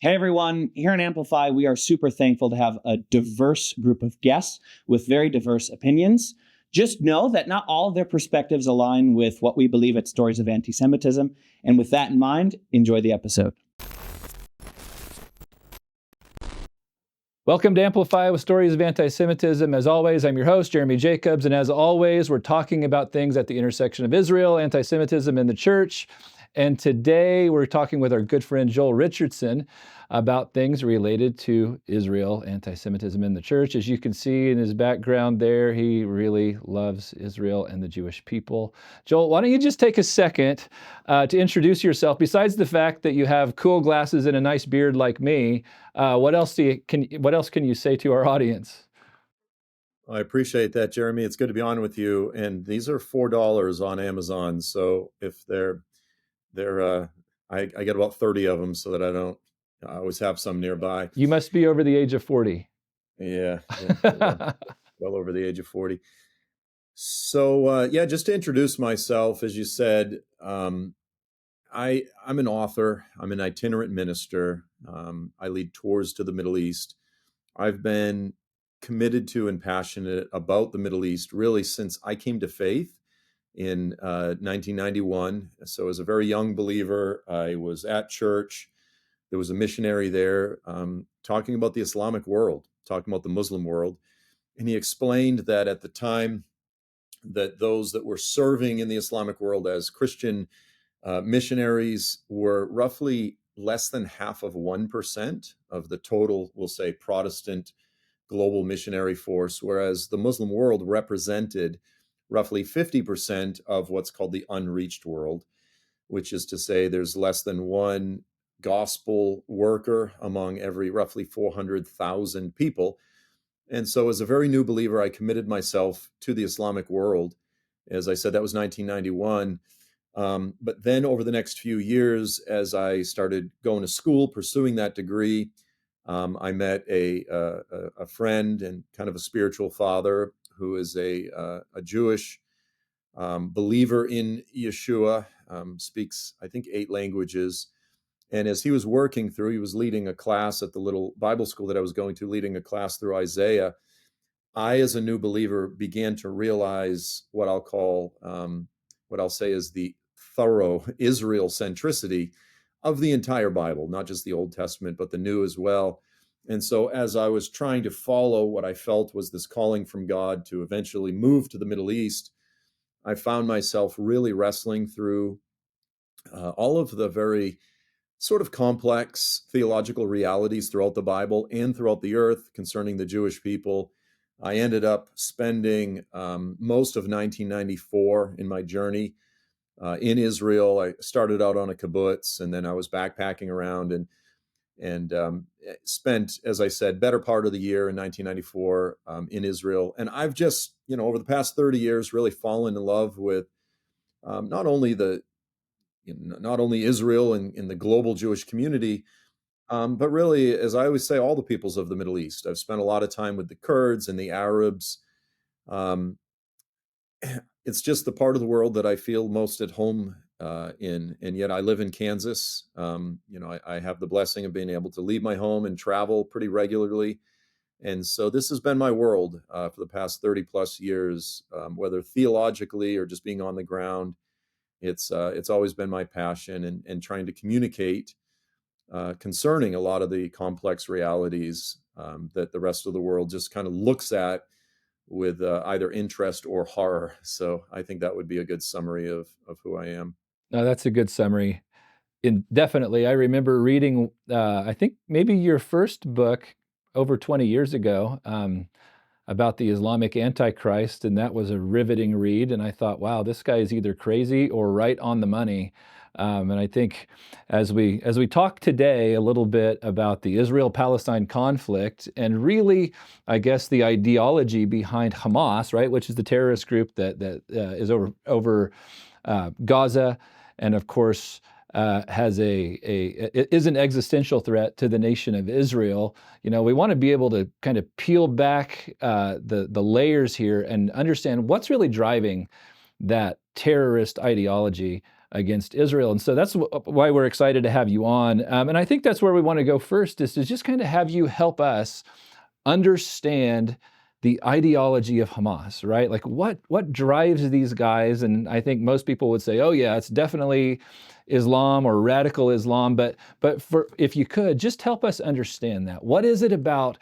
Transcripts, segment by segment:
Hey everyone, here in Amplify, we are super thankful to have a diverse group of guests with very diverse opinions. Just know that not all of their perspectives align with what we believe at Stories of Antisemitism. And with that in mind, enjoy the episode. Welcome to Amplify with Stories of Antisemitism. As always, I'm your host, Jeremy Jacobs, and as always, we're talking about things at the intersection of Israel, anti-Semitism, and the church. And today we're talking with our good friend Joel Richardson about things related to Israel, anti-Semitism, in the church. As you can see in his background there, he really loves Israel and the Jewish people. Joel, why don't you just take a second to introduce yourself? Besides the fact that you have cool glasses and a nice beard like me, what else can you say to our audience? I appreciate that, Jeremy. It's good to be on with you. And these are $4 on Amazon. So if I get about 30 of them so that I always have some nearby. You must be over the age of 40. Yeah, well over the age of 40. So just to introduce myself, as you said, I'm an author. I'm an itinerant minister. I lead tours to the Middle East. I've been committed to and passionate about the Middle East really since I came to faith in 1991. So as a very young believer, I was at church. There was a missionary there talking about the Islamic world, talking about the Muslim world. And he explained that at the time that those that were serving in the Islamic world as Christian missionaries were roughly less than half of 1% of the total, we'll say, Protestant global missionary force, whereas the Muslim world represented roughly 50% of what's called the unreached world, which is to say there's less than one gospel worker among every roughly 400,000 people. And so as a very new believer, I committed myself to the Islamic world. As I said, that was 1991. But then over the next few years, as I started going to school, pursuing that degree, I met a friend and kind of a spiritual father who is a Jewish believer in Yeshua, speaks, I think, 8 languages. And as he was working through, he was leading a class at the little Bible school that I was going to, leading a class through Isaiah. I, as a new believer, began to realize what I'll say is the thorough Israel centricity of the entire Bible, not just the Old Testament, but the New as well. And so as I was trying to follow what I felt was this calling from God to eventually move to the Middle East, I found myself really wrestling through all of the very sort of complex theological realities throughout the Bible and throughout the earth concerning the Jewish people. I ended up spending most of 1994 in my journey in Israel. I started out on a kibbutz, and then I was backpacking around and spent, as I said, better part of the year in 1994 in Israel. And I've just, over the past 30 years, really fallen in love with not only Israel and the global Jewish community, but really, as I always say, all the peoples of the Middle East. I've spent a lot of time with the Kurds and the Arabs. It's just the part of the world that I feel most at home in, and yet I live in Kansas. I have the blessing of being able to leave my home and travel pretty regularly. And so this has been my world for the past 30 plus years, whether theologically or just being on the ground. It's always been my passion and trying to communicate concerning a lot of the complex realities that the rest of the world just kind of looks at with either interest or horror. So I think that would be a good summary of who I am. No, that's a good summary. Definitely. I remember reading, I think maybe your first book over 20 years ago about the Islamic Antichrist, and that was a riveting read. And I thought, wow, this guy is either crazy or right on the money. And I think as we talk today a little bit about the Israel-Palestine conflict and really, I guess, the ideology behind Hamas, right, which is the terrorist group that is over Gaza, and of course is an existential threat to the nation of Israel. We want to be able to kind of peel back the layers here and understand what's really driving that terrorist ideology against Israel. And so that's why we're excited to have you on. And I think that's where we want to go first, is to just kind of have you help us understand the ideology of Hamas, right? Like what drives these guys? And I think most people would say, oh yeah, it's definitely Islam or radical Islam. But if you could just help us understand that. What is it about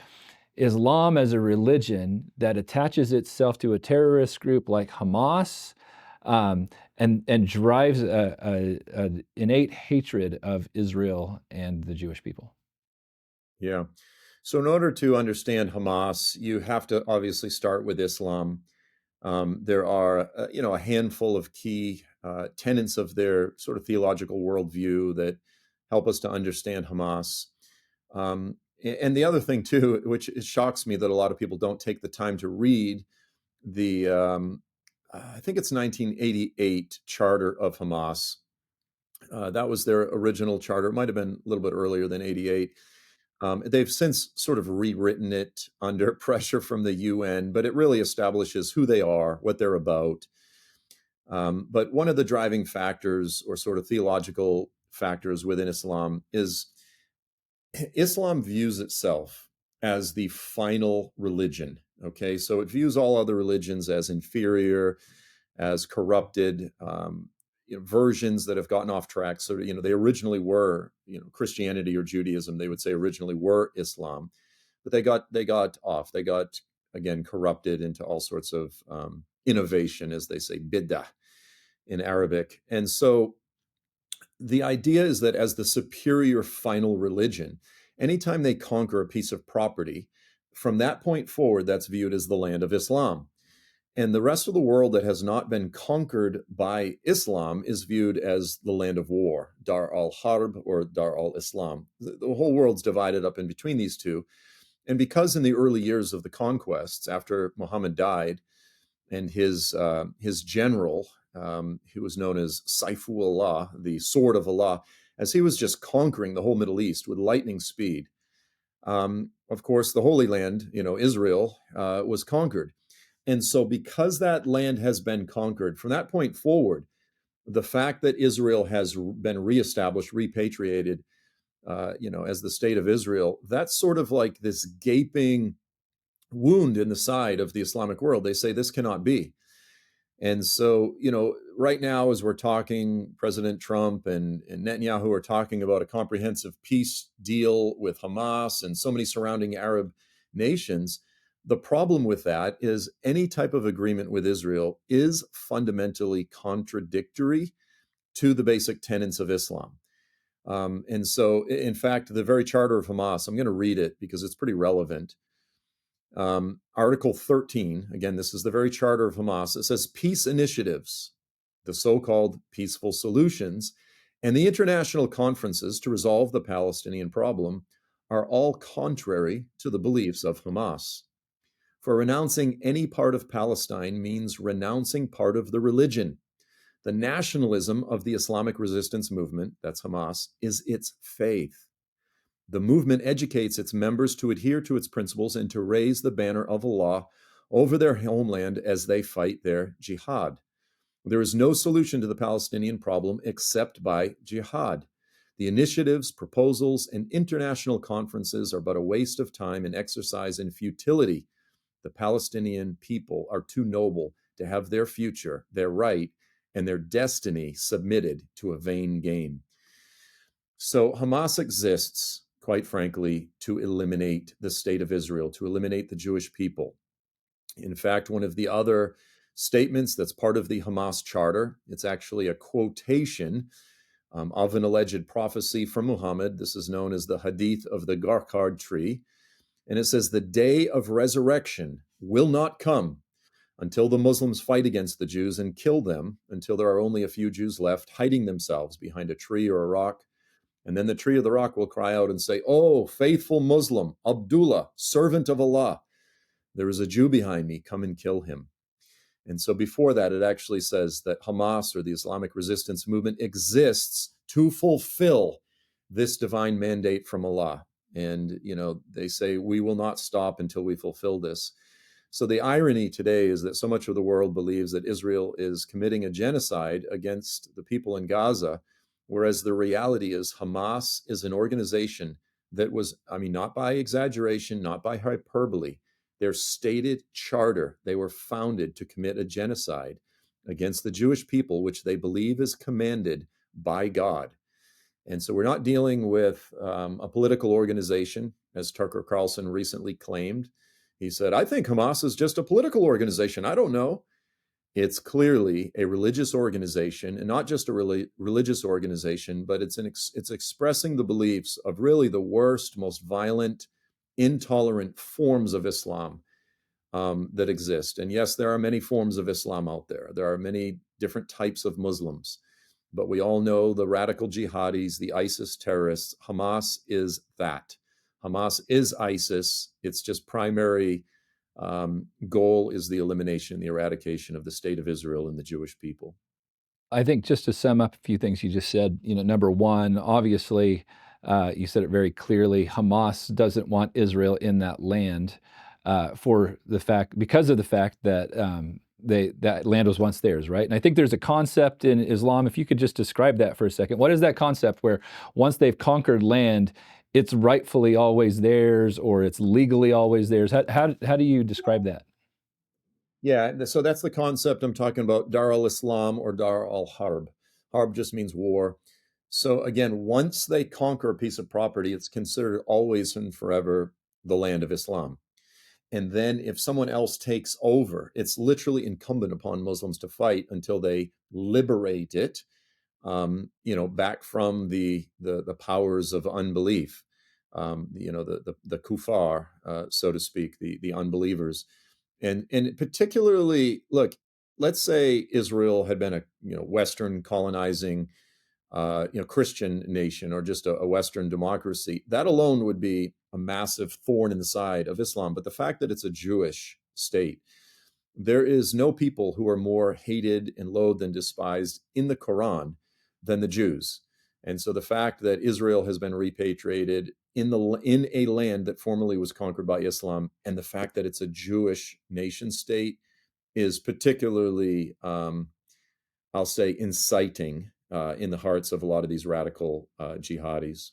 Islam as a religion that attaches itself to a terrorist group like Hamas, and drives an innate hatred of Israel and the Jewish people? Yeah. So in order to understand Hamas, you have to obviously start with Islam. There are, a handful of key tenets of their sort of theological worldview that help us to understand Hamas. And the other thing too, which it shocks me that a lot of people don't take the time to read the, I think it's 1988 charter of Hamas. That was their original charter. It might have been a little bit earlier than 88. They've since sort of rewritten it under pressure from the UN, but it really establishes who they are, what they're about. But one of the driving factors, or sort of theological factors within Islam, is Islam views itself as the final religion. Okay, so it views all other religions as inferior, as corrupted, versions that have gotten off track. So, they originally were, Christianity or Judaism, they would say originally were Islam, but they got off. They got, again, corrupted into all sorts of innovation, as they say, bid'ah in Arabic. And so the idea is that as the superior final religion, anytime they conquer a piece of property, from that point forward, that's viewed as the land of Islam. And the rest of the world that has not been conquered by Islam is viewed as the land of war, Dar al-Harb or Dar al-Islam. The whole world's divided up in between these two. And because in the early years of the conquests, after Muhammad died, and his general, who was known as Saifullah, the sword of Allah, as he was just conquering the whole Middle East with lightning speed, of course, the Holy Land, Israel, was conquered. And so because that land has been conquered, from that point forward, the fact that Israel has been reestablished, repatriated, as the state of Israel, that's sort of like this gaping wound in the side of the Islamic world. They say this cannot be. And so, right now, as we're talking, President Trump and Netanyahu are talking about a comprehensive peace deal with Hamas and so many surrounding Arab nations. The problem with that is any type of agreement with Israel is fundamentally contradictory to the basic tenets of Islam. And so, in fact, the very charter of Hamas, I'm going to read it because it's pretty relevant. Article 13, again, this is the very charter of Hamas. It says peace initiatives, the so-called peaceful solutions, and the international conferences to resolve the Palestinian problem are all contrary to the beliefs of Hamas. For renouncing any part of Palestine means renouncing part of the religion. The nationalism of the Islamic resistance movement, that's Hamas, is its faith. The movement educates its members to adhere to its principles and to raise the banner of Allah over their homeland as they fight their jihad. There is no solution to the Palestinian problem except by jihad. The initiatives, proposals, and international conferences are but a waste of time and exercise in futility. The Palestinian people are too noble to have their future, their right, and their destiny submitted to a vain game. So Hamas exists, quite frankly, to eliminate the state of Israel, to eliminate the Jewish people. In fact, one of the other statements that's part of the Hamas charter, it's actually a quotation of an alleged prophecy from Muhammad. This is known as the Hadith of the Garkard tree. And it says, the day of resurrection will not come until the Muslims fight against the Jews and kill them, until there are only a few Jews left hiding themselves behind a tree or a rock. And then the tree or the rock will cry out and say, oh, faithful Muslim, Abdullah, servant of Allah, there is a Jew behind me, come and kill him. And so before that, it actually says that Hamas, or the Islamic resistance movement, exists to fulfill this divine mandate from Allah. And, they say, we will not stop until we fulfill this. So the irony today is that so much of the world believes that Israel is committing a genocide against the people in Gaza, whereas the reality is Hamas is an organization that was, I mean, not by exaggeration, not by hyperbole, their stated charter, they were founded to commit a genocide against the Jewish people, which they believe is commanded by God. And so we're not dealing with a political organization, as Tucker Carlson recently claimed. He said, I think Hamas is just a political organization. I don't know. It's clearly a religious organization, and not just a religious organization, but it's expressing the beliefs of really the worst, most violent, intolerant forms of Islam that exist. And yes, there are many forms of Islam out there. There are many different types of Muslims. But we all know the radical jihadis, the ISIS terrorists. Hamas is that. Hamas is ISIS. Its just primary goal is the elimination, the eradication of the state of Israel and the Jewish people. I think just to sum up a few things you just said, number one, obviously, you said it very clearly, Hamas doesn't want Israel in that land because of the fact that that land was once theirs, right? And I think there's a concept in Islam, if you could just describe that for a second. What is that concept where once they've conquered land, it's rightfully always theirs, or it's legally always theirs? How do you describe that? Yeah, so that's the concept I'm talking about, Dar al-Islam or Dar al-Harb. Harb just means war. So again, once they conquer a piece of property, it's considered always and forever the land of Islam. And then if someone else takes over, it's literally incumbent upon Muslims to fight until they liberate it, back from the powers of unbelief, the kuffar, so to speak, the unbelievers. And particularly, look, let's say Israel had been a Western colonizing Christian nation, or just a Western democracy. That alone would be a massive thorn in the side of Islam. But the fact that it's a Jewish state, there is no people who are more hated and loathed and despised in the Quran than the Jews. And so the fact that Israel has been repatriated in a land that formerly was conquered by Islam, and the fact that it's a Jewish nation state, is particularly, I'll say, inciting in the hearts of a lot of these radical jihadis.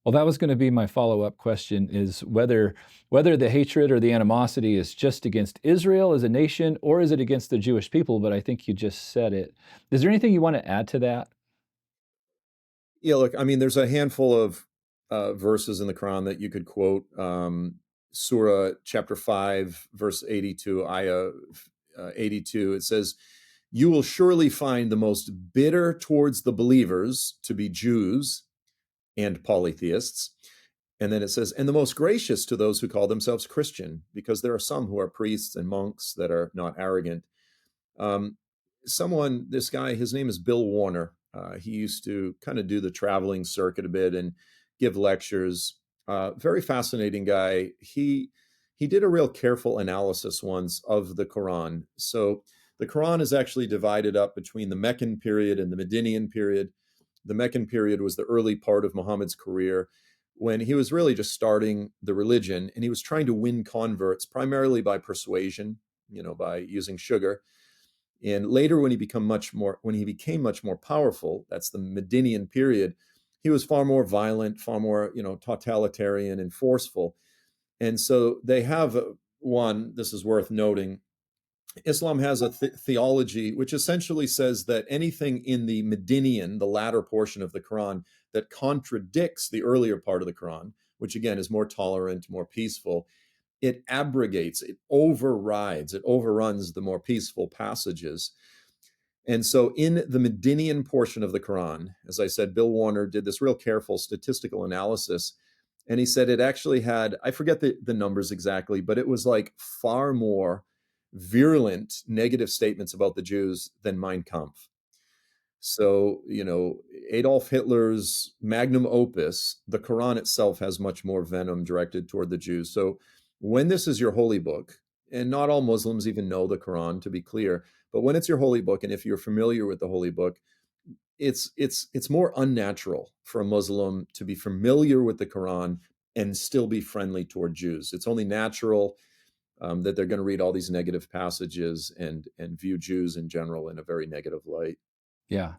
Well, that was going to be my follow-up question, is whether the hatred or the animosity is just against Israel as a nation, or is it against the Jewish people? But I think you just said it. Is there anything you want to add to that? Yeah, look, I mean, there's a handful of verses in the Quran that you could quote. Surah chapter 5, verse 82, ayah 82, it says, "You will surely find the most bitter towards the believers to be Jews and polytheists." And then it says, "And the most gracious to those who call themselves Christian, because there are some who are priests and monks that are not arrogant." This guy, his name is Bill Warner. He used to kind of do the traveling circuit a bit and give lectures. Very fascinating guy. He did a real careful analysis once of the Quran. So the Quran is actually divided up between the Meccan period and the Medinian period. The Meccan period was the early part of Muhammad's career, when he was really just starting the religion, and he was trying to win converts primarily by persuasion, by using sugar. And later, when he became much more powerful, that's the Medinian period, he was far more violent, far more, totalitarian and forceful. And so they have this is worth noting. Islam has a theology which essentially says that anything in the Medinian, the latter portion of the Quran, that contradicts the earlier part of the Quran, which again is more tolerant, more peaceful, it abrogates, it overrides, it overruns the more peaceful passages. And so in the Medinian portion of the Quran, as I said, Bill Warner did this real careful statistical analysis. And he said it actually had, I forget the numbers exactly, but it was like far more virulent negative statements about the Jews than Mein Kampf. So, Adolf Hitler's magnum opus, the Quran itself, has much more venom directed toward the Jews. So when this is your holy book, and not all Muslims even know the Quran, to be clear, but when it's your holy book, and if you're familiar with the holy book, it's more unnatural for a Muslim to be familiar with the Quran and still be friendly toward Jews. It's only natural that they're going to read all these negative passages and view Jews in general in a very negative light. Yeah.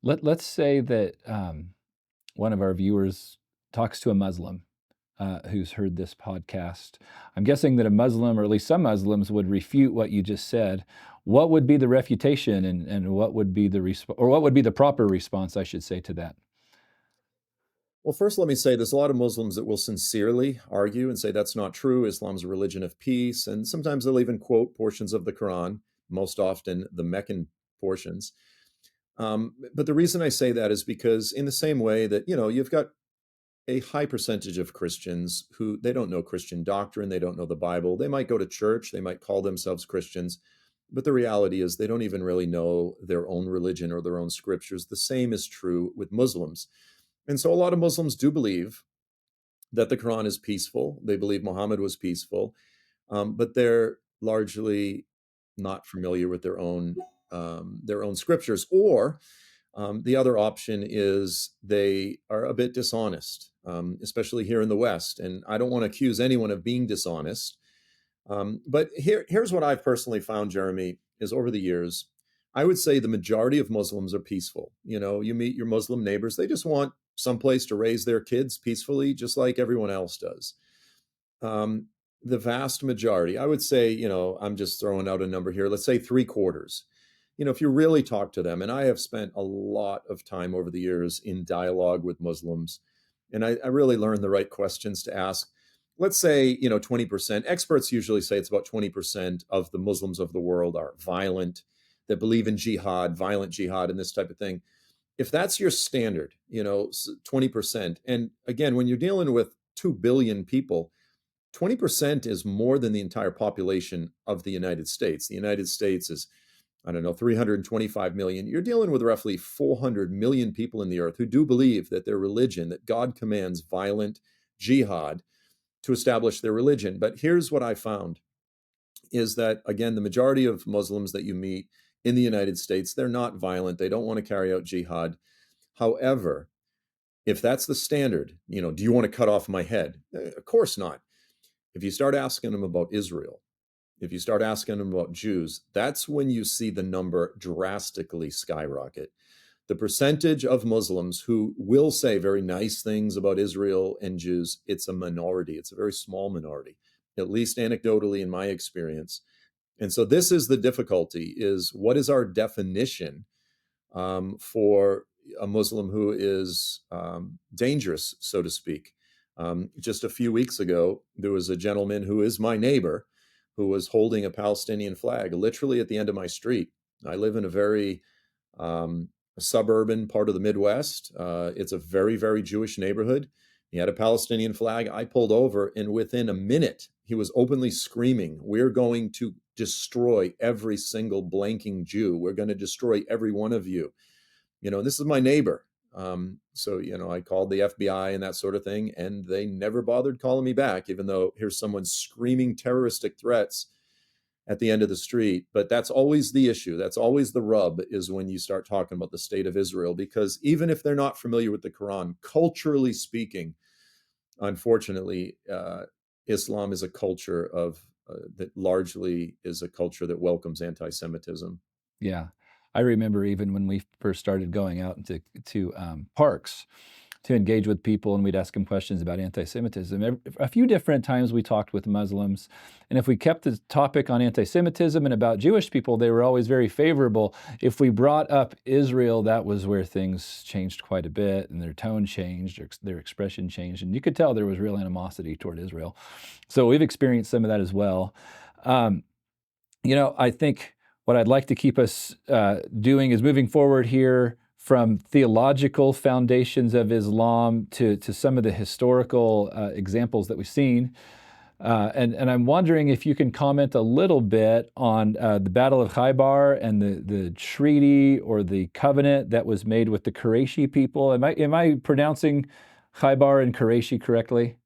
Let's say that one of our viewers talks to a Muslim who's heard this podcast. I'm guessing that a Muslim, or at least some Muslims, would refute what you just said. What would be the refutation, and what would be the proper response, I should say, to that? Well, first, let me say there's a lot of Muslims that will sincerely argue and say that's not true. Islam's a religion of peace. And sometimes they'll even quote portions of the Quran, most often the Meccan portions. But the reason I say that is because in the same way that, you've got a high percentage of Christians who they don't know Christian doctrine, they don't know the Bible. They might go to church, they might call themselves Christians, but the reality is they don't even really know their own religion or their own scriptures. The same is true with Muslims. And so a lot of Muslims do believe that the Quran is peaceful. They believe Muhammad was peaceful, but they're largely not familiar with their own scriptures. Or the other option is they are a bit dishonest, especially here in the West. And I don't want to accuse anyone of being dishonest. But here's what I've personally found, Jeremy, is over the years, I would say the majority of Muslims are peaceful. You meet your Muslim neighbors, they just want someplace to raise their kids peacefully, just like everyone else does. The vast majority, I would say, I'm just throwing out a number here, let's say 3/4. If you really talk to them, and I have spent a lot of time over the years in dialogue with Muslims, and I really learned the right questions to ask. Let's say, 20%, experts usually say it's about 20% of the Muslims of the world are violent, that believe in jihad, violent jihad, and this type of thing. If that's your standard, 20%, and again, when you're dealing with 2 billion people, 20% is more than the entire population of the United States. The United States is, 325 million. You're dealing with roughly 400 million people in the earth who do believe that their religion, that God commands violent jihad to establish their religion. But here's what I found is that, again, the majority of Muslims that you meet in the United States, they're not violent. They don't want to carry out jihad. However, if that's the standard, do you want to cut off my head? Of course not. If you start asking them about Israel, if you start asking them about Jews, that's when you see the number drastically skyrocket. The percentage of Muslims who will say very nice things about Israel and Jews, it's a minority. It's a very small minority, at least anecdotally in my experience. And so this is the difficulty, is what is our definition for a Muslim who is dangerous, so to speak. Just a few weeks ago, there was a gentleman who is my neighbor who was holding a Palestinian flag literally at the end of my street. I live in a very suburban part of the Midwest. It's a very, very Jewish neighborhood. He had a Palestinian flag. I pulled over, and within a minute, he was openly screaming, "We're going to destroy every single blanking Jew. We're going to destroy every one of you." This is my neighbor. So I called the FBI and that sort of thing, and they never bothered calling me back, even though here's someone screaming terroristic threats at the end of the street. But that's always the issue. That's always the rub, is when you start talking about the state of Israel, because even if they're not familiar with the Quran, culturally speaking, unfortunately, Islam is a culture that largely is a culture that welcomes anti-Semitism. Yeah. I remember even when we first started going out to parks to engage with people, and we'd ask them questions about anti-Semitism. A few different times we talked with Muslims, and if we kept the topic on anti-Semitism and about Jewish people, they were always very favorable. If we brought up Israel, that was where things changed quite a bit, and their tone changed, their expression changed, and you could tell there was real animosity toward Israel. So we've experienced some of that as well. I think what I'd like to keep us doing is moving forward here from theological foundations of Islam to some of the historical examples that we've seen. And I'm wondering if you can comment a little bit on the Battle of Khaybar and the treaty or the covenant that was made with the Qurayshi people. Am I pronouncing Khaybar and Qurayshi correctly?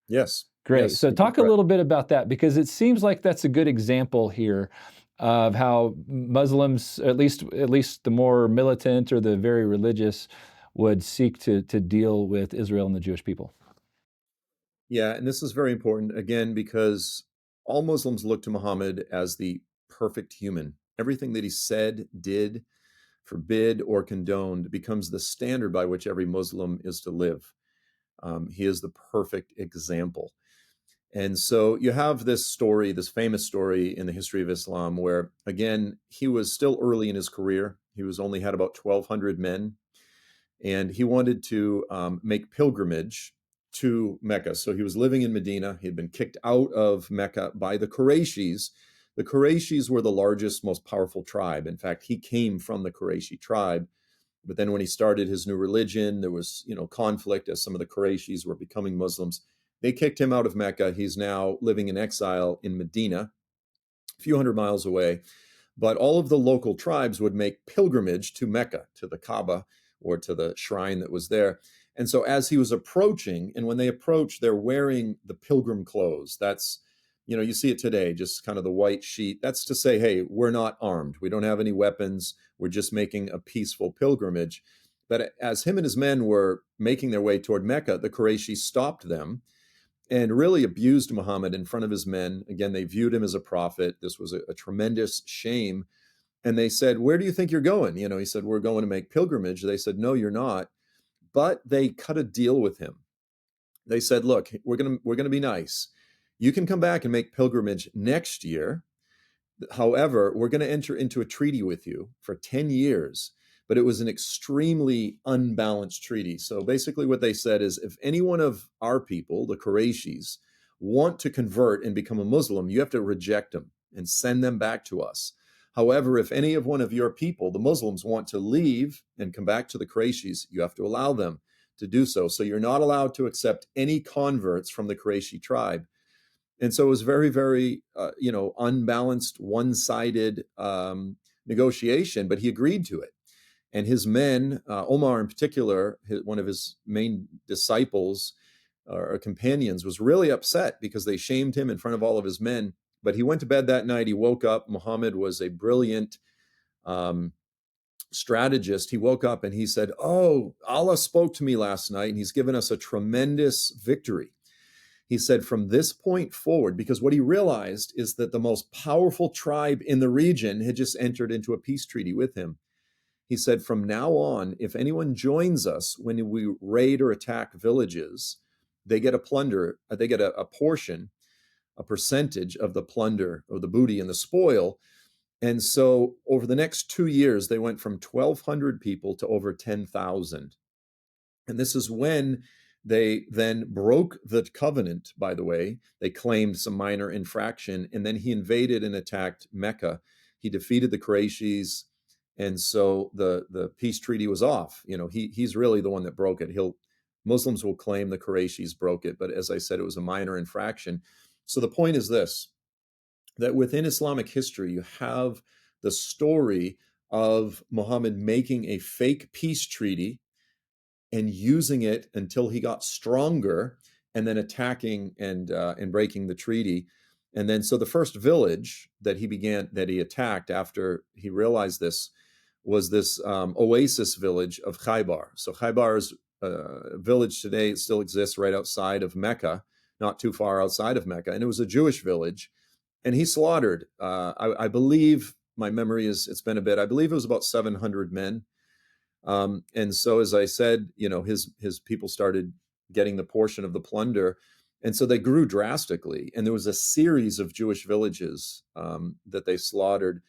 Yes. Great. Yes, So talk a little bit about that, because it seems like that's a good example here of how Muslims, at least the more militant or the very religious, would seek to deal with Israel and the Jewish people. Yeah, and this is very important, again, because all Muslims look to Muhammad as the perfect human. Everything that he said, did, forbid, or condoned becomes the standard by which every Muslim is to live. He is the perfect example. And so you have this story, this famous story in the history of Islam, where, again, he was still early in his career. He was only had about 1,200 men, and he wanted to make pilgrimage to Mecca. So he was living in Medina. He had been kicked out of Mecca by the Qurayshis. The Qurayshis were the largest, most powerful tribe. In fact, he came from the Qurayshi tribe. But then when he started his new religion, there was, conflict as some of the Qurayshis were becoming Muslims. They kicked him out of Mecca. He's now living in exile in Medina, a few hundred miles away. But all of the local tribes would make pilgrimage to Mecca, to the Kaaba, or to the shrine that was there. And so as he was approaching, and when they approach, they're wearing the pilgrim clothes. That's, you see it today, just kind of the white sheet. That's to say, hey, we're not armed. We don't have any weapons. We're just making a peaceful pilgrimage. But as him and his men were making their way toward Mecca, the Qurayshi stopped them and really abused Muhammad in front of his men. Again, they viewed him as a prophet. This was a tremendous shame. And they said, where do you think you're going? He said, we're going to make pilgrimage. They said, no, you're not. But they cut a deal with him. They said, look, we're going to be nice. You can come back and make pilgrimage next year. However, we're going to enter into a treaty with you for 10 years. But it was an extremely unbalanced treaty. So basically what they said is, if any one of our people, the Qurayshis, want to convert and become a Muslim, you have to reject them and send them back to us. However, if any of one of your people, the Muslims, want to leave and come back to the Qurayshis, you have to allow them to do so. So you're not allowed to accept any converts from the Qurayshi tribe. And so it was very, very, unbalanced, one-sided negotiation, but he agreed to it. And his men, Omar in particular, one of his main disciples or companions, was really upset because they shamed him in front of all of his men. But he went to bed that night. He woke up. Muhammad was a brilliant strategist. He woke up and he said, oh, Allah spoke to me last night, and he's given us a tremendous victory. He said, from this point forward, because what he realized is that the most powerful tribe in the region had just entered into a peace treaty with him. He said, from now on, if anyone joins us when we raid or attack villages, they get a plunder, they get a portion, a percentage of the plunder or the booty and the spoil. And so over the next 2 years, they went from 1,200 people to over 10,000. And this is when they then broke the covenant, by the way. They claimed some minor infraction, and then he invaded and attacked Mecca. He defeated the Qurayshis. And so the peace treaty was off. He's really the one that broke it. Muslims will claim the Qurayshis broke it, but as I said, it was a minor infraction. So the point is this, that within Islamic history, you have the story of Muhammad making a fake peace treaty and using it until he got stronger, and then attacking and breaking the treaty. And then so the first village that he attacked after he realized this was this oasis village of Khaybar. So Khaybar's village today still exists right outside of Mecca, not too far outside of Mecca. And it was a Jewish village. And he slaughtered, I believe, my memory it's been a bit, I believe it was about 700 men. And so, as I said, his people started getting the portion of the plunder. And so they grew drastically. And there was a series of Jewish villages that they slaughtered.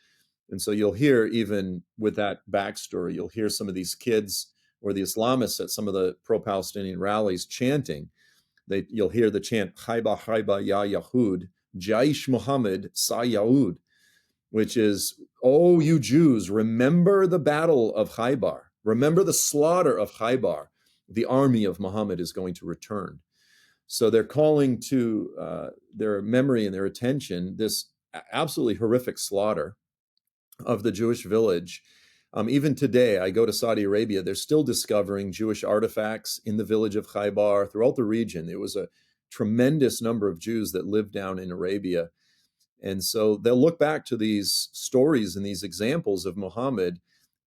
And so you'll hear, even with that backstory, you'll hear some of these kids or the Islamists at some of the pro-Palestinian rallies chanting. You'll hear the chant, Khayba, Khayba, Ya Yahud, Jaish Muhammad, Sa Yaud, which is, oh, you Jews, remember the battle of Khaybar. Remember the slaughter of Khaybar. The army of Muhammad is going to return. So they're calling to their memory and their attention this absolutely horrific slaughter of the Jewish village. Even today, I go to Saudi Arabia, they're still discovering Jewish artifacts in the village of Khaybar throughout the region. It was a tremendous number of Jews that lived down in Arabia. And so they'll look back to these stories and these examples of Muhammad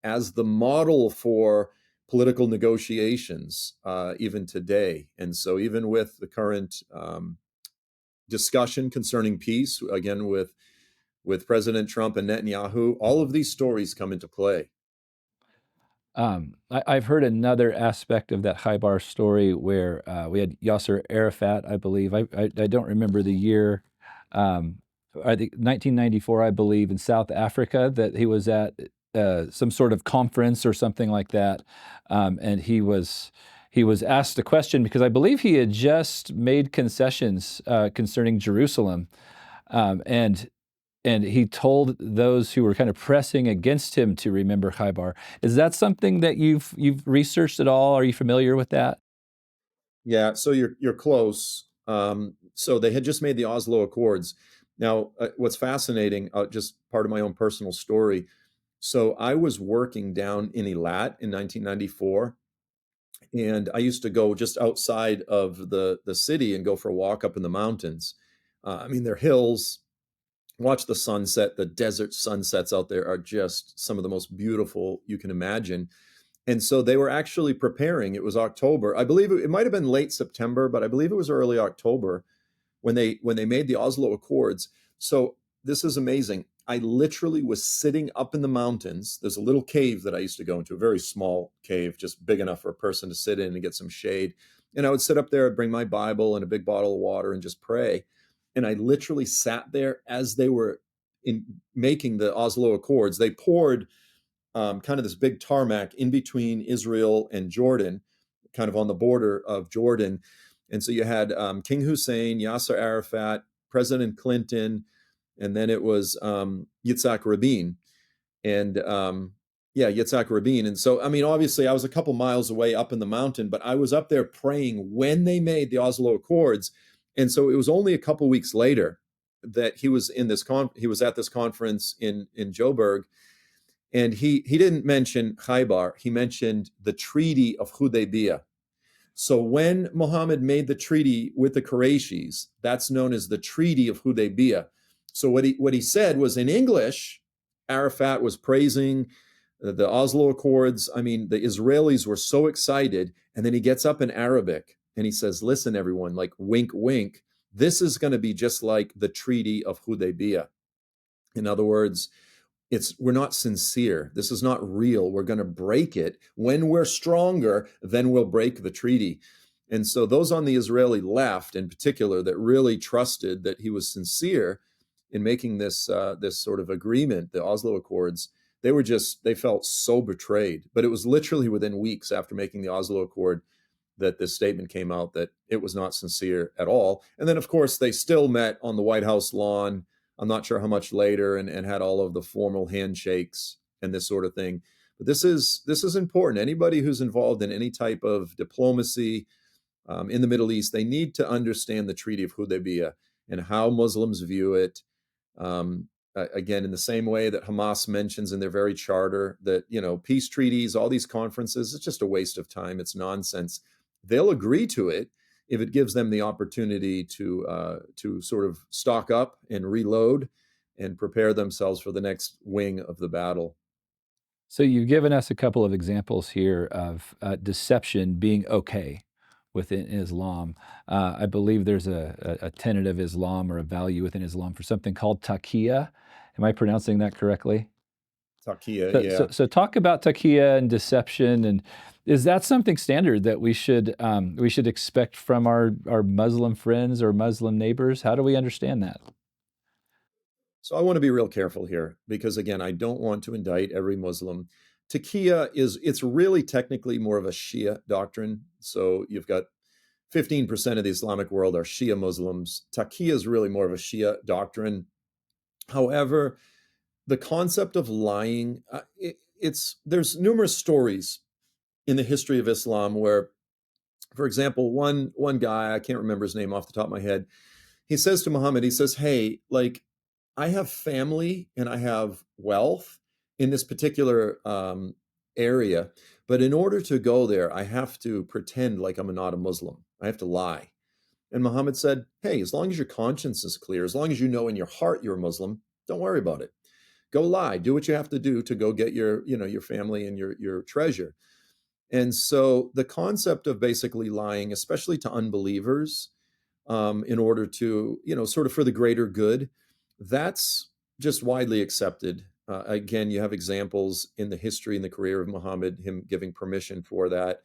as the model for political negotiations, even today. And so even with the current discussion concerning peace, again, with President Trump and Netanyahu, all of these stories come into play. I've heard another aspect of that Khaybar story where we had Yasser Arafat, I believe. I don't remember the year. I think 1994, I believe, in South Africa, that he was at some sort of conference or something like that, and he was asked a question because I believe he had just made concessions concerning Jerusalem, and he told those who were kind of pressing against him to remember Khaybar. Is that something that you've researched at all? Are you familiar with that? Yeah, so you're close. So they had just made the Oslo Accords. Now, what's fascinating, just part of my own personal story. So I was working down in Eilat in 1994, and I used to go just outside of the city and go for a walk up in the mountains. I mean, they're hills. Watch the sunset. The desert sunsets out there are just some of the most beautiful you can imagine. And so they were actually preparing. It was October. I believe it might have been late September, but I believe it was early October when they made the Oslo Accords. So this is amazing. I literally was sitting up in the mountains. There's a little cave that I used to go into, a very small cave, just big enough for a person to sit in and get some shade. And I would sit up there, bring my Bible and a big bottle of water and just pray. And I literally sat there as they were making the Oslo Accords. They poured kind of this big tarmac in between Israel and Jordan, kind of on the border of Jordan. And so you had King Hussein, Yasser Arafat, President Clinton, and then it was Yitzhak Rabin. And Yitzhak Rabin. And so, I mean, obviously, I was a couple miles away up in the mountain, but I was up there praying when they made the Oslo Accords. And so it was only a couple weeks later that he was in this he was at this conference in Joburg, and he didn't mention Khaybar. He mentioned the Treaty of Hudaybiyah. So when Muhammad made the treaty with the Qurayshis, that's known as the Treaty of Hudaybiyah. So what he said was in English, Arafat was praising the Oslo Accords. I mean, the Israelis were so excited. And then he gets up in Arabic and he says, listen, everyone, like wink, wink. This is going to be just like the Treaty of Hudaybiyah. In other words, we're not sincere. This is not real. We're going to break it. When we're stronger, then we'll break the treaty. And so those on the Israeli left in particular that really trusted that he was sincere in making this sort of agreement, the Oslo Accords, they felt so betrayed. But it was literally within weeks after making the Oslo Accord that this statement came out that it was not sincere at all. And then, of course, they still met on the White House lawn. I'm not sure how much later, and had all of the formal handshakes and this sort of thing. But this is important. Anybody who's involved in any type of diplomacy in the Middle East, they need to understand the Treaty of Hudaybiyah and how Muslims view it. Again, in the same way that Hamas mentions in their very charter that, peace treaties, all these conferences, it's just a waste of time. It's nonsense. They'll agree to it if it gives them the opportunity to sort of stock up and reload and prepare themselves for the next wing of the battle. So you've given us a couple of examples here of deception being okay within Islam. I believe there's a tenet of Islam or a value within Islam for something called taqiyya. Am I pronouncing that correctly? Taqiyya, yeah. So talk about taqiyya and deception, and is that something standard that we should expect from our Muslim friends or Muslim neighbors? How do we understand that? So I want to be real careful here because, again, I don't want to indict every Muslim. Taqiyya it's really technically more of a Shia doctrine. So you've got 15% of the Islamic world are Shia Muslims. Taqiyya is really more of a Shia doctrine. However, the concept of lying, there's numerous stories in the history of Islam where, for example, one guy, I can't remember his name off the top of my head, he says to Muhammad, he says, hey, like, I have family and I have wealth in this particular area, but in order to go there, I have to pretend like I'm not a Muslim. I have to lie. And Muhammad said, hey, as long as your conscience is clear, as long as you know in your heart you're a Muslim, don't worry about it. Go lie, do what you have to do to go get your family and your treasure. And so the concept of basically lying, especially to unbelievers, in order to, sort of for the greater good. That's just widely accepted. Again, you have examples in the history and the career of Muhammad, him giving permission for that.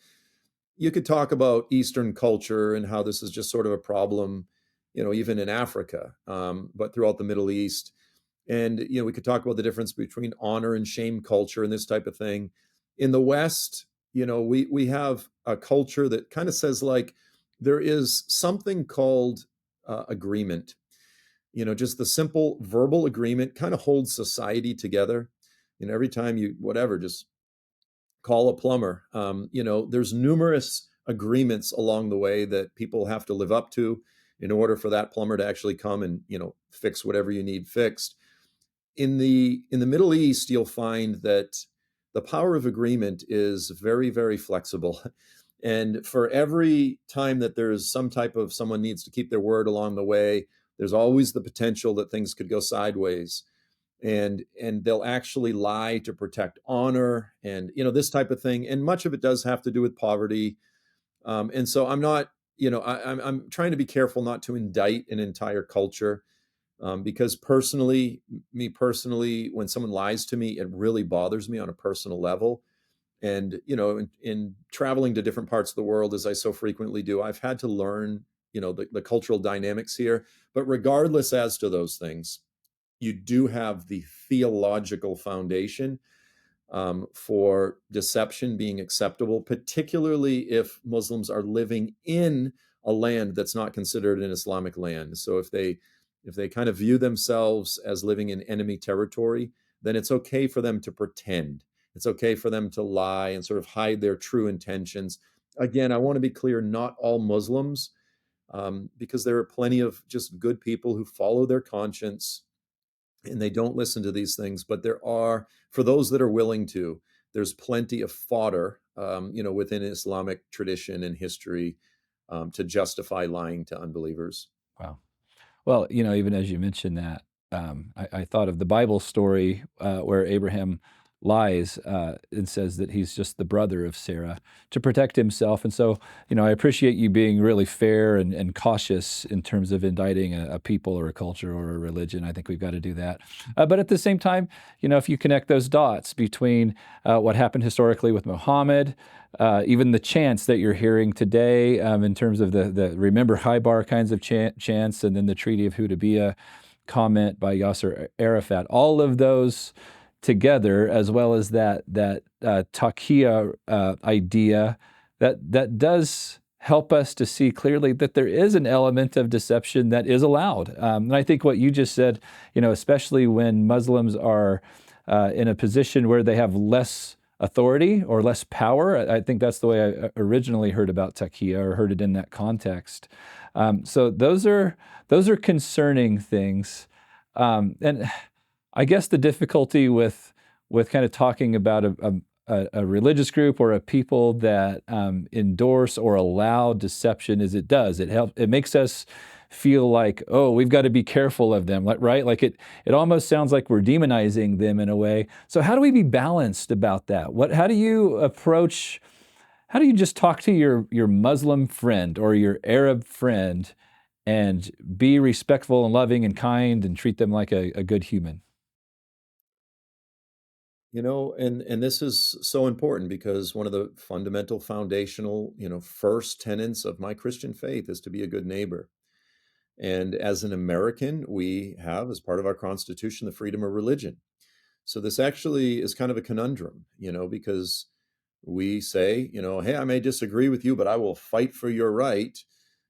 You could talk about Eastern culture and how this is just sort of a problem, even in Africa, but throughout the Middle East. And, we could talk about the difference between honor and shame culture and this type of thing. In the West, we have a culture that kind of says like there is something called agreement. Just the simple verbal agreement kind of holds society together. Every time you, whatever, just call a plumber. There's numerous agreements along the way that people have to live up to in order for that plumber to actually come and, fix whatever you need fixed. In the Middle East, you'll find that the power of agreement is very, very flexible. And for every time that there's some type of someone needs to keep their word along the way, there's always the potential that things could go sideways. And they'll actually lie to protect honor and, this type of thing. And much of it does have to do with poverty. And so I'm not, I'm trying to be careful not to indict an entire culture. Because me personally, when someone lies to me, it really bothers me on a personal level. And, in traveling to different parts of the world, as I so frequently do, I've had to learn, the cultural dynamics here. But regardless as to those things, you do have the theological foundation for deception being acceptable, particularly if Muslims are living in a land that's not considered an Islamic land. So if they kind of view themselves as living in enemy territory, then it's okay for them to pretend. It's okay for them to lie and sort of hide their true intentions. Again, I want to be clear, not all Muslims, because there are plenty of just good people who follow their conscience and they don't listen to these things. But there are, for those that are willing to, there's plenty of fodder, within Islamic tradition and history to justify lying to unbelievers. Wow. Well, even as you mentioned that, I thought of the Bible story where Abraham lies and says that he's just the brother of Sarah to protect himself. And so, I appreciate you being really fair and cautious in terms of indicting a people or a culture or a religion. I think we've got to do that. But at the same time, if you connect those dots between what happened historically with Muhammad, even the chants that you're hearing today in terms of the remember Khaybar kinds of chants, and then the Treaty of Hudaybiyah comment by Yasser Arafat, all of those together, as well as that taqiyya idea, that does help us to see clearly that there is an element of deception that is allowed. And I think what you just said, especially when Muslims are in a position where they have less authority or less power. I think that's the way I originally heard about taqiyya, or heard it in that context. So those are concerning things. And I guess the difficulty with kind of talking about a religious group or a people that endorse or allow deception is it makes us feel like, oh, we've got to be careful of them, right? Like it almost sounds like we're demonizing them in a way. So how do we be balanced about that? How do you just talk to your Muslim friend or your Arab friend and be respectful and loving and kind and treat them like a good human? And this is so important because one of the fundamental foundational, first tenets of my Christian faith is to be a good neighbor. And as an American, we have, as part of our Constitution, the freedom of religion. So this actually is kind of a conundrum, because we say, hey, I may disagree with you, but I will fight for your right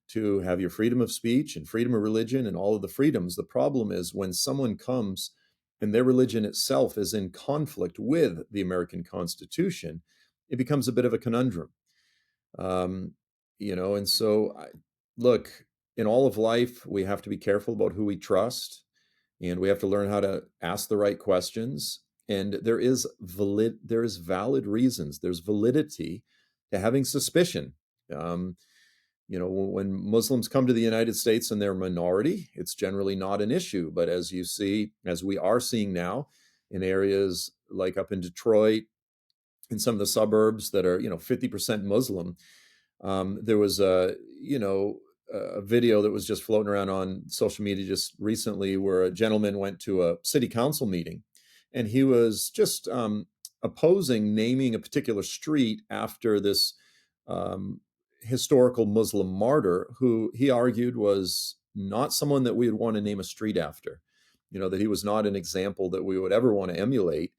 to have your freedom of speech and freedom of religion and all of the freedoms. The problem is when someone comes and their religion itself is in conflict with the American Constitution, it becomes a bit of a conundrum. And so, look, in all of life, we have to be careful about who we trust, and we have to learn how to ask the right questions. And there is valid reasons. There's validity to having suspicion. When Muslims come to the United States and they're a minority, it's generally not an issue. But as we are seeing now in areas like up in Detroit, in some of the suburbs that are, 50% Muslim, there was a video that was just floating around on social media just recently where a gentleman went to a city council meeting and he was just opposing naming a particular street after this um, historical Muslim martyr who he argued was not someone that we would want to name a street after. That he was not an example that we would ever want to emulate.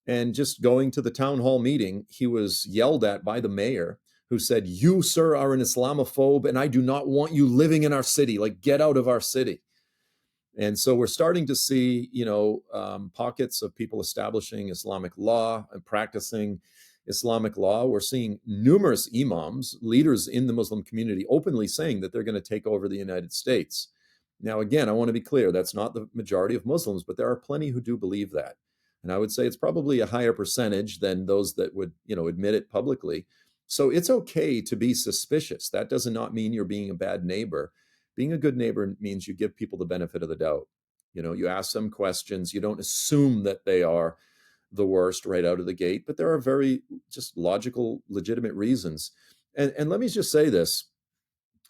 And just going to the town hall meeting, he was yelled at by the mayor who said, "You, sir, are an Islamophobe, and I do not want you living in our city. Like, get out of our city." And so we're starting to see, pockets of people establishing Islamic law and practicing Islamic law. We're seeing numerous imams, leaders in the Muslim community, openly saying that they're going to take over the United States. Now, again, I want to be clear, that's not the majority of Muslims, but there are plenty who do believe that. And I would say it's probably a higher percentage than those that would, admit it publicly. So it's okay to be suspicious. That does not mean you're being a bad neighbor. Being a good neighbor means you give people the benefit of the doubt. You ask them questions. You don't assume that they are the worst right out of the gate, but there are very just logical, legitimate reasons. And let me just say this,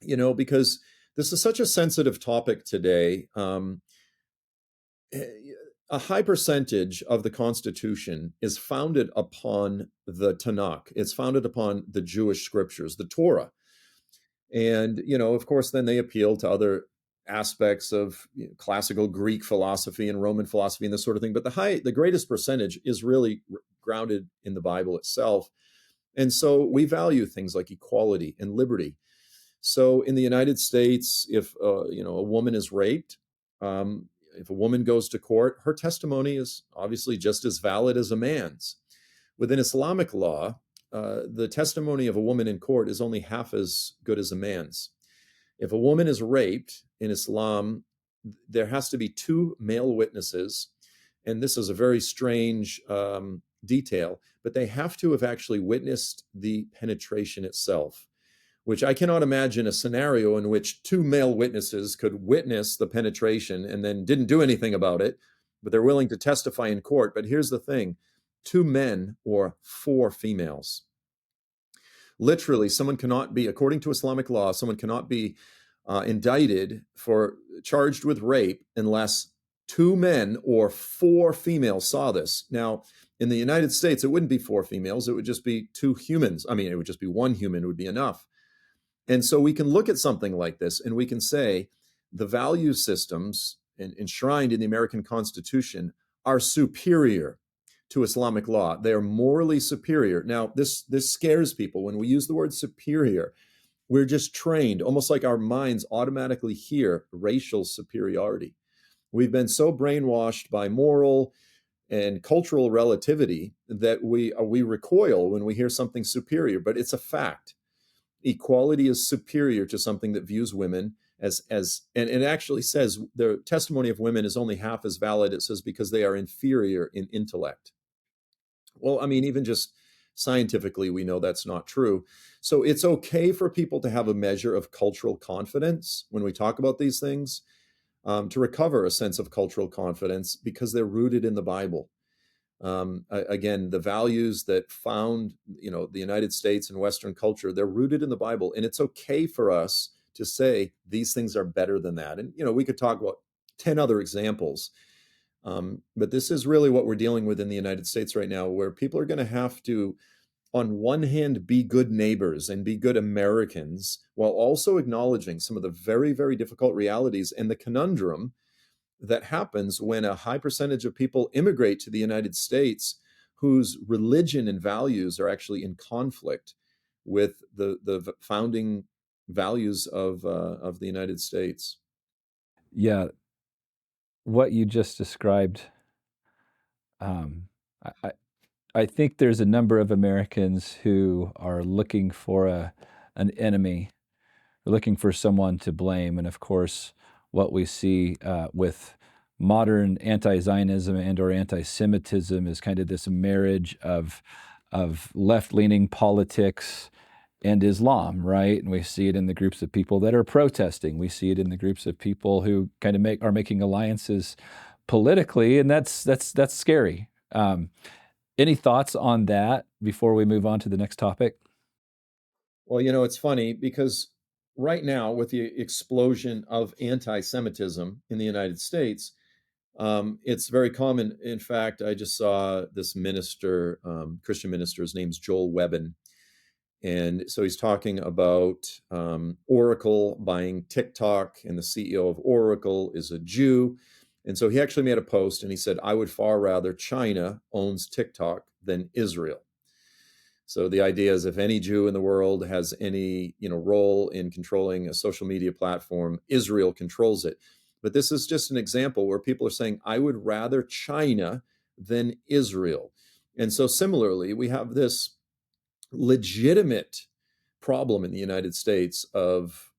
because this is such a sensitive topic today. A high percentage of the Constitution is founded upon the Tanakh. It's founded upon the Jewish scriptures, the Torah. And, of course, then they appeal to other aspects of classical Greek philosophy and Roman philosophy and this sort of thing. But the greatest percentage is really grounded in the Bible itself. And so we value things like equality and liberty. So in the United States, if a woman is raped, if a woman goes to court, her testimony is obviously just as valid as a man's. Within Islamic law, the testimony of a woman in court is only half as good as a man's. If a woman is raped in Islam, there has to be 2 male witnesses. And this is a very strange detail, but they have to have actually witnessed the penetration itself, which I cannot imagine a scenario in which 2 male witnesses could witness the penetration and then didn't do anything about it, but they're willing to testify in court. But here's the thing, 2 men or 4 females. Literally, someone cannot be, according to Islamic law, someone cannot be charged with rape unless 2 men or 4 females saw this. Now, in the United States, it wouldn't be 4 females. It would just be 2 humans. I mean, it would just be 1 human would be enough. And so we can look at something like this and we can say the value systems enshrined in the American Constitution are superior to Islamic law. They are morally superior. Now, this scares people. When we use the word superior, we're just trained, almost like our minds automatically hear racial superiority. We've been so brainwashed by moral and cultural relativity that we recoil when we hear something superior, but it's a fact. Equality is superior to something that views women and it actually says the testimony of women is only half as valid. It says because they are inferior in intellect. Well, I mean, even just scientifically, we know that's not true. So it's okay for people to have a measure of cultural confidence when we talk about these things, to recover a sense of cultural confidence because they're rooted in the Bible. Again, the values that found, the United States and Western culture, they're rooted in the Bible. And it's okay for us to say these things are better than that. And, we could talk about 10 other examples. But this is really what we're dealing with in the United States right now, where people are going to have to, on one hand, be good neighbors and be good Americans, while also acknowledging some of the very, very difficult realities and the conundrum that happens when a high percentage of people immigrate to the United States whose religion and values are actually in conflict with the founding values of the United States. Yeah, what you just described, I think there's a number of Americans who are looking for an enemy, looking for someone to blame, and of course, what we see with modern anti-Zionism and or anti-Semitism is kind of this marriage of left-leaning politics and Islam, right? And we see it in the groups of people that are protesting. We see it in the groups of people who kind of are making alliances politically, and that's scary. Any thoughts on that before we move on to the next topic? Well, it's funny because right now, with the explosion of anti-Semitism in the United States, it's very common. In fact, I just saw this minister, Christian minister, his name's Joel Webben. And so he's talking about Oracle buying TikTok, and the CEO of Oracle is a Jew. And so he actually made a post and he said, I would far rather China owns TikTok than Israel. So the idea is if any Jew in the world has any, role in controlling a social media platform, Israel controls it. But this is just an example where people are saying, I would rather China than Israel. And so similarly, we have this legitimate problem in the United States of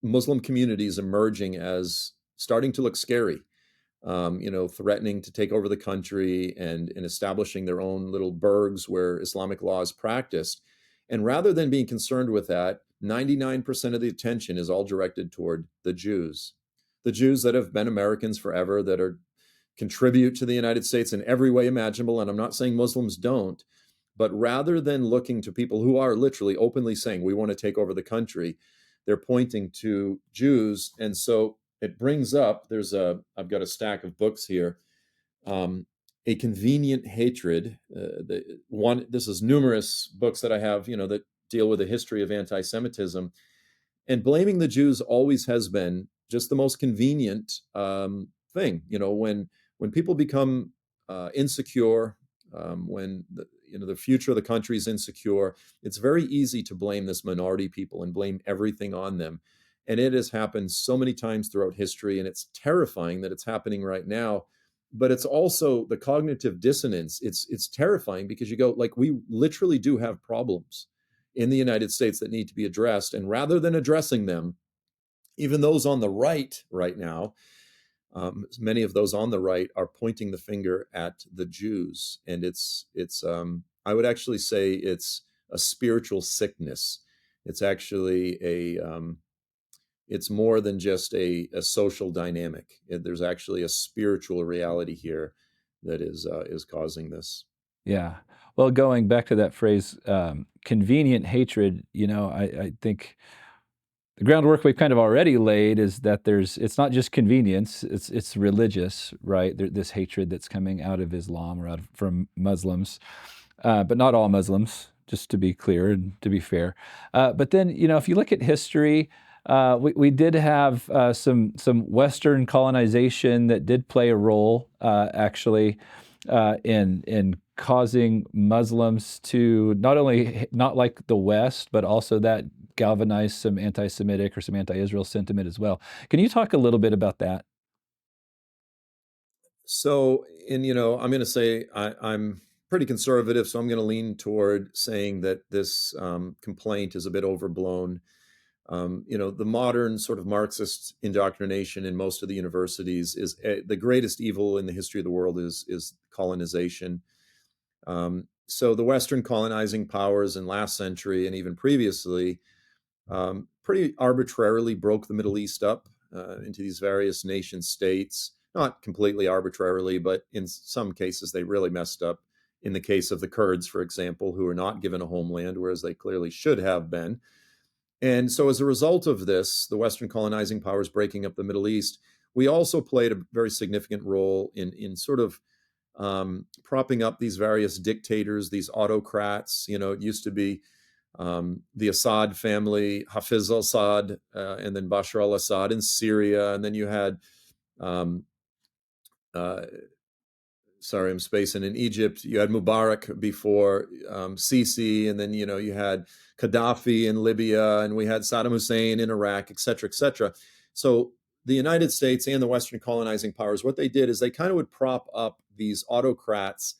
Muslim communities emerging as starting to look scary, threatening to take over the country and establishing their own little burgs where Islamic law is practiced. And rather than being concerned with that, 99% of the attention is all directed toward the Jews that have been Americans forever, that are contribute to the United States in every way imaginable. And I'm not saying Muslims don't, but rather than looking to people who are literally openly saying, we want to take over the country, they're pointing to Jews. And so it brings up, I've got a stack of books here, A Convenient Hatred. This is numerous books that I have, that deal with the history of anti-Semitism. And blaming the Jews always has been just the most convenient thing. When people become insecure, when the future of the country is insecure, it's very easy to blame this minority people and blame everything on them. And it has happened so many times throughout history, and it's terrifying that it's happening right now. But it's also the cognitive dissonance. It's terrifying because you go, like, we literally do have problems in the United States that need to be addressed. And rather than addressing them, even those on the right now, many of those on the right are pointing the finger at the Jews. And it's I would actually say it's a spiritual sickness. It's actually it's more than just a social dynamic. There's actually a spiritual reality here that is causing this. Yeah. Well, going back to that phrase, convenient hatred, I think the groundwork we've kind of already laid is that it's not just convenience, it's religious, right? This hatred that's coming out of Islam or from Muslims, but not all Muslims, just to be clear and to be fair. But then, if you look at history, we did have some Western colonization that did play a role, actually, in causing Muslims to not only not like the West, but also that galvanized some anti-Semitic or some anti-Israel sentiment as well. Can you talk a little bit about that? So, I'm going to say I'm pretty conservative, so I'm going to lean toward saying that this complaint is a bit overblown. The modern sort of Marxist indoctrination in most of the universities is the greatest evil in the history of the world is colonization. So the Western colonizing powers in last century and even previously pretty arbitrarily broke the Middle East up into these various nation states. Not completely arbitrarily, but in some cases they really messed up. In the case of the Kurds, for example, who were not given a homeland, whereas they clearly should have been. And so as a result of this, the Western colonizing powers breaking up the Middle East, we also played a very significant role in sort of propping up these various dictators, these autocrats. It used to be the Assad family, Hafiz al-Assad, and then Bashar al-Assad in Syria. And then you had, sorry, I'm spacing, in Egypt, you had Mubarak before Sisi, and then, you had Gaddafi in Libya, and we had Saddam Hussein in Iraq, et cetera, et cetera. So the United States and the Western colonizing powers, what they did is they kind of would prop up these autocrats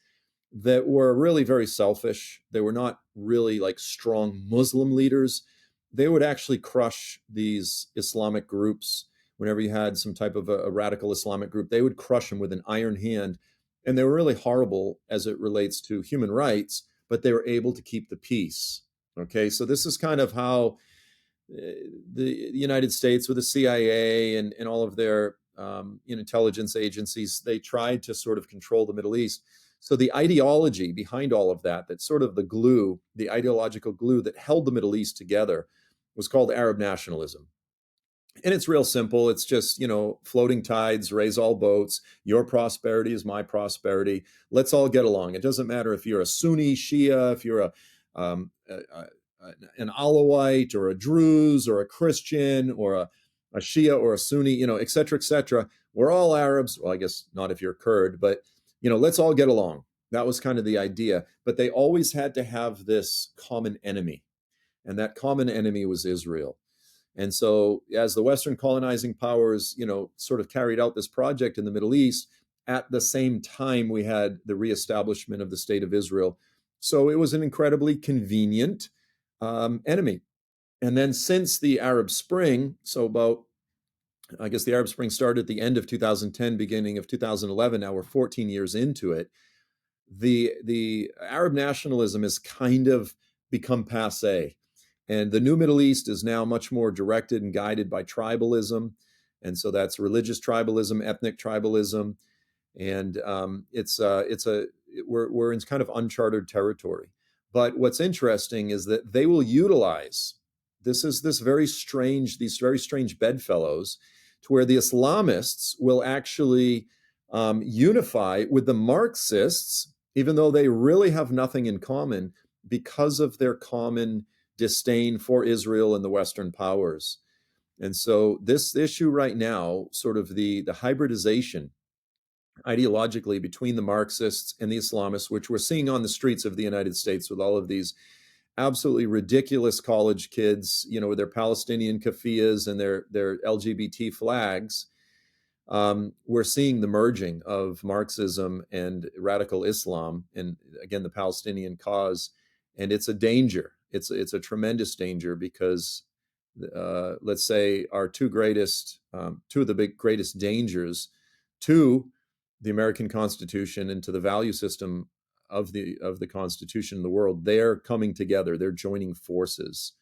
that were really very selfish. They were not really like strong Muslim leaders. They would actually crush these Islamic groups. Whenever you had some type of a radical Islamic group, they would crush them with an iron hand. And they were really horrible as it relates to human rights, but they were able to keep the peace. Okay, so this is kind of how the United States with the CIA and all of their intelligence agencies, they tried to sort of control the Middle East. So the ideology behind all of that, that's sort of the glue, the ideological glue that held the Middle East together, was called Arab nationalism. And it's real simple. It's just, floating tides raise all boats. Your prosperity is my prosperity. Let's all get along. It doesn't matter if you're a Sunni, Shia, if you're an Alawite or a Druze or a Christian or a Shia or a Sunni, et cetera, et cetera. We're all Arabs. Well, I guess not if you're Kurd, but, let's all get along. That was kind of the idea. But they always had to have this common enemy. And that common enemy was Israel. And so as the Western colonizing powers, sort of carried out this project in the Middle East, at the same time, we had the reestablishment of the state of Israel. So it was an incredibly convenient enemy. And then since the Arab Spring, I guess the Arab Spring started at the end of 2010, beginning of 2011. Now we're 14 years into it. The Arab nationalism has kind of become passé. And the new Middle East is now much more directed and guided by tribalism. And so that's religious tribalism, ethnic tribalism. And we're in kind of uncharted territory. But what's interesting is that they will utilize these very strange bedfellows to where the Islamists will actually unify with the Marxists, even though they really have nothing in common because of their common disdain for Israel and the Western powers. And so this issue right now, sort of the hybridization ideologically between the Marxists and the Islamists, which we're seeing on the streets of the United States with all of these absolutely ridiculous college kids, with their Palestinian keffiyehs and their LGBT flags. We're seeing the merging of Marxism and radical Islam, and again, the Palestinian cause. And it's a danger. It's a tremendous danger because, let's say, our two of the greatest dangers to the American Constitution and to the value system of the Constitution in the world, they're coming together. They're joining forces.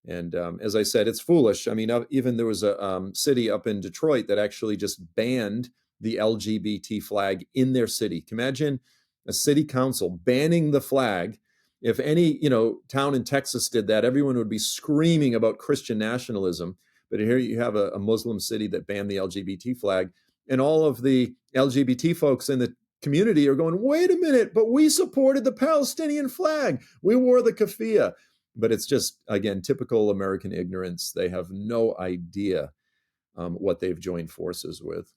And as I said, it's foolish. I mean, even there was a city up in Detroit that actually just banned the LGBT flag in their city. Can you imagine a city council banning the flag? If any, town in Texas did that, everyone would be screaming about Christian nationalism. But here you have a Muslim city that banned the LGBT flag. And all of the LGBT folks in the community are going, wait a minute, but we supported the Palestinian flag. We wore the keffiyeh. But it's just, again, typical American ignorance. They have no idea what they've joined forces with.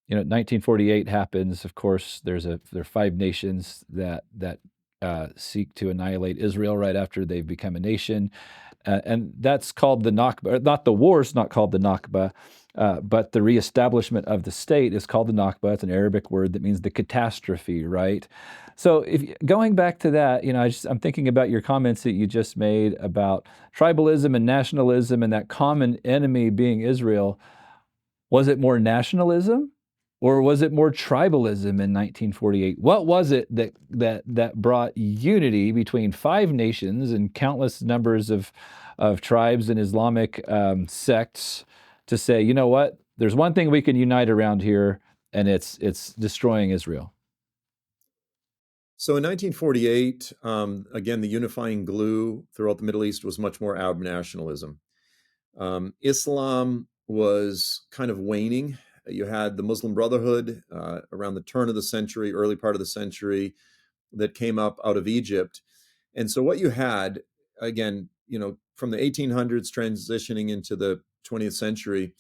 1948 happens. Of course, there are 5 nations that seek to annihilate Israel right after they've become a nation. And that's called the Nakba. Not the war's not called the Nakba, but the reestablishment of the state is called the Nakba. It's an Arabic word that means the catastrophe, right? So going back to that, I'm thinking about your comments that you just made about tribalism and nationalism and that common enemy being Israel. Was it more nationalism? Or was it more tribalism in 1948? What was it that brought unity between 5 nations and countless numbers of tribes and Islamic sects to say, you know what, there's one thing we can unite around here, and it's destroying Israel? So in 1948, again, the unifying glue throughout the Middle East was much more Arab nationalism. Islam was kind of waning. You had the Muslim Brotherhood around the turn of the century, early part of the century, that came up out of Egypt. And so what you had, again, from the 1800s transitioning into the 20th century,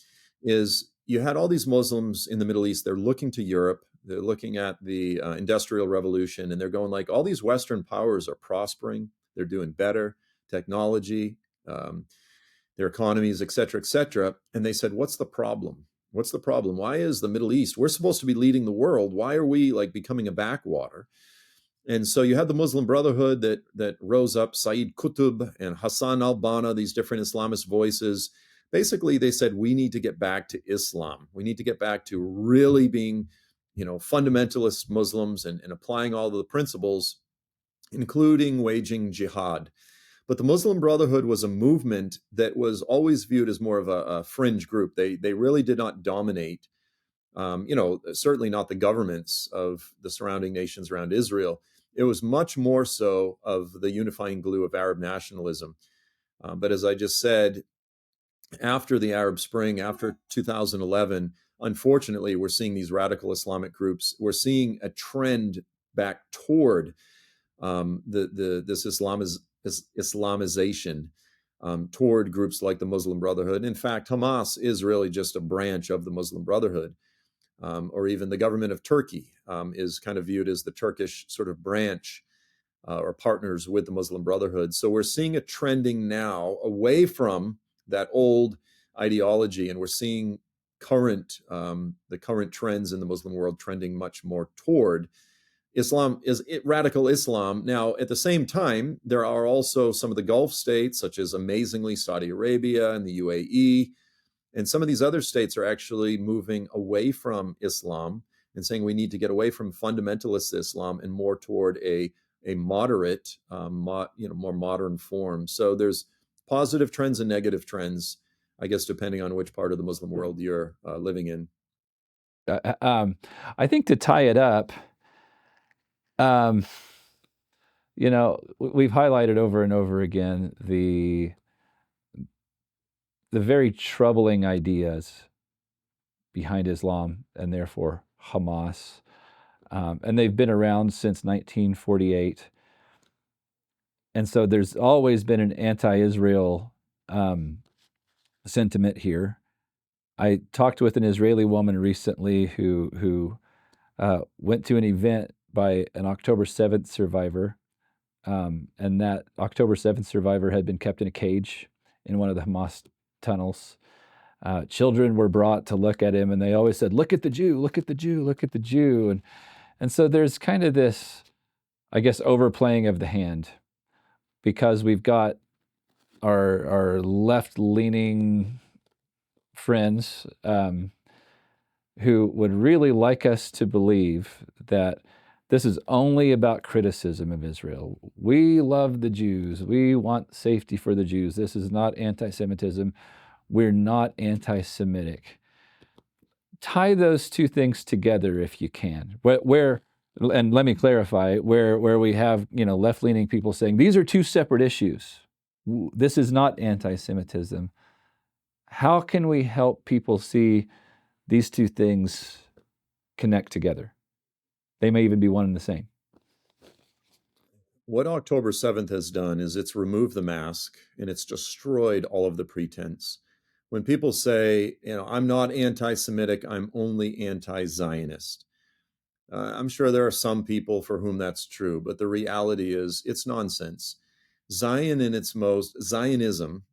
is you had all these Muslims in the Middle East. They're looking to Europe. They're looking at the Industrial Revolution, and they're going like, all these Western powers are prospering. They're doing better, technology, their economies, et cetera, and they said, what's the problem? What's the problem? Why is the Middle East, we're supposed to be leading the world. Why are we becoming a backwater? And so you had the Muslim Brotherhood that rose up, Sayyid Qutb and Hassan al-Banna, these different Islamist voices. Basically, they said, we need to get back to Islam. We need to get back to really being, fundamentalist Muslims and applying all of the principles, including waging jihad. But the Muslim Brotherhood was a movement that was always viewed as more of a fringe group. They really did not dominate, certainly not the governments of the surrounding nations around Israel. It was much more so of the unifying glue of Arab nationalism. But as I just said, after the Arab Spring, after 2011, unfortunately, we're seeing these radical Islamic groups. We're seeing a trend back toward this Islamization toward groups like the Muslim Brotherhood. In fact, Hamas is really just a branch of the Muslim Brotherhood, or even the government of Turkey is kind of viewed as the Turkish sort of branch or partners with the Muslim Brotherhood. So we're seeing a trending now away from that old ideology, and we're seeing the current trends in the Muslim world trending much more toward Islam, radical Islam. Now, at the same time, there are also some of the Gulf states, such as amazingly Saudi Arabia and the UAE, and some of these other states are actually moving away from Islam and saying we need to get away from fundamentalist Islam and more toward a moderate, more modern form. So there's positive trends and negative trends, I guess, depending on which part of the Muslim world you're living in. I think to tie it up, we've highlighted over and over again the very troubling ideas behind Islam and therefore Hamas. And they've been around since 1948. And so there's always been an anti-Israel sentiment here. I talked with an Israeli woman recently who went to an event by an October 7th survivor, and that October 7th survivor had been kept in a cage in one of the Hamas tunnels. Children were brought to look at him, and they always said, "Look at the Jew, look at the Jew, look at the Jew." And so there's kind of this, I guess, overplaying of the hand, because we've got our left-leaning friends who would really like us to believe that this is only about criticism of Israel. We love the Jews. We want safety for the Jews. This is not anti-Semitism. We're not anti-Semitic. Tie those two things together if you can. And let me clarify, where we have left-leaning people saying these are two separate issues. This is not anti-Semitism. How can we help people see these two things connect together? They may even be one and the same. What October 7th has done is it's removed the mask and it's destroyed all of the pretense. When people say, I'm not anti-Semitic, I'm only anti-Zionist. I'm sure there are some people for whom that's true, but the reality is it's nonsense. Zionism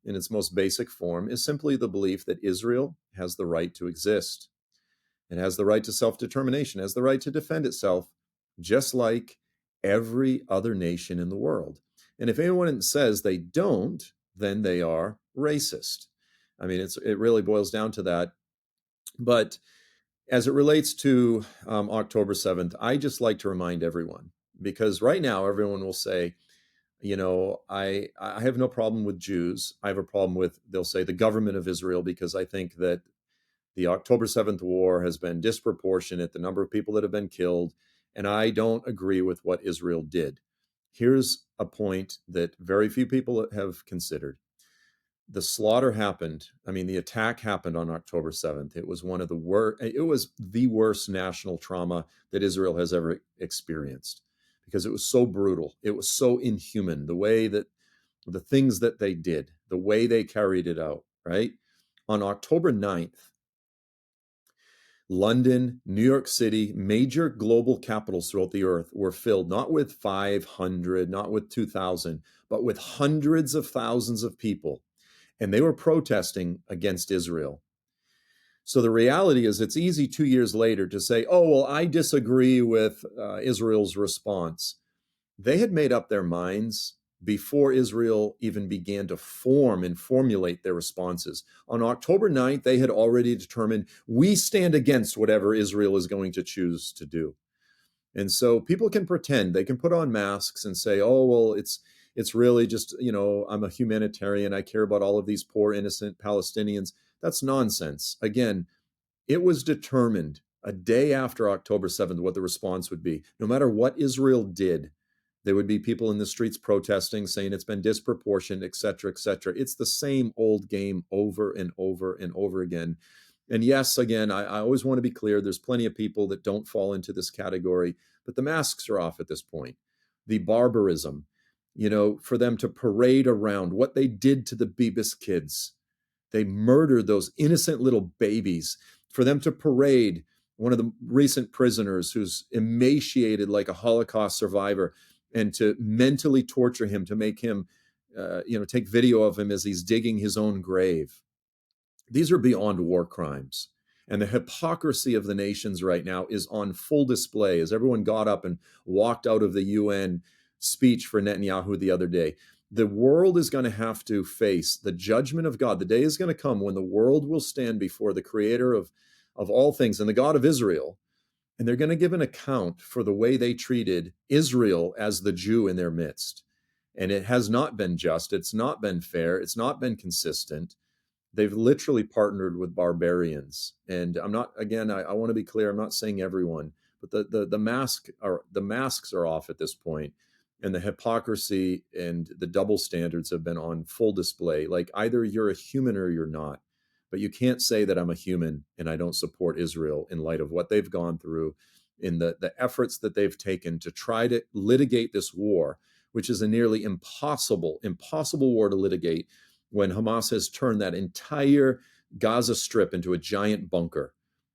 in its most basic form is simply the belief that Israel has the right to exist. It has the right to self-determination, has the right to defend itself, just like every other nation in the world. And if anyone says they don't, then they are racist. I mean, it really boils down to that. But as it relates to October 7th, I just like to remind everyone, because right now everyone will say, I have no problem with Jews. I have a problem with, they'll say, the government of Israel, because I think that the October 7th war has been disproportionate, the number of people that have been killed, and I don't agree with what Israel did. Here's a point that very few people have considered. The slaughter happened. I mean, the attack happened on October 7th. It was it was the worst national trauma that Israel has ever experienced, because it was so brutal. It was so inhuman, the things that they did, the way they carried it out, right? On October 9th, London, New York City, major global capitals throughout the earth were filled not with 500, not with 2,000, but with hundreds of thousands of people. And they were protesting against Israel. So the reality is, it's easy 2 years later to say, oh, well, I disagree with Israel's response. They had made up their minds before Israel even began to form and formulate their responses. On October 9th, they had already determined, we stand against whatever Israel is going to choose to do. And so people can pretend, they can put on masks and say, oh, well, it's really just, I'm a humanitarian. I care about all of these poor, innocent Palestinians. That's nonsense. Again, it was determined a day after October 7th what the response would be. No matter what Israel did, There would be people in the streets protesting, saying it's been disproportionate, et cetera, et cetera. It's the same old game over and over and over again. And yes, again, I always want to be clear, there's plenty of people that don't fall into this category, but the masks are off at this point. The barbarism, for them to parade around what they did to the Bebis kids. They murdered those innocent little babies. For them to parade one of the recent prisoners who's emaciated like a Holocaust survivor, and to mentally torture him, to make him, take video of him as he's digging his own grave. These are beyond war crimes. And the hypocrisy of the nations right now is on full display as everyone got up and walked out of the UN speech for Netanyahu the other day. The world is going to have to face the judgment of God. The day is going to come when the world will stand before the creator of all things and the God of Israel. And they're going to give an account for the way they treated Israel as the Jew in their midst. And it has not been just. It's not been fair. It's not been consistent. They've literally partnered with barbarians. And I'm not, again, I want to be clear, I'm not saying everyone, but the masks are off at this point. And the hypocrisy and the double standards have been on full display. Like either you're a human or you're not. But you can't say that I'm a human and I don't support Israel in light of what they've gone through, in the efforts that they've taken to try to litigate this war, which is a nearly impossible war to litigate when Hamas has turned that entire Gaza Strip into a giant bunker.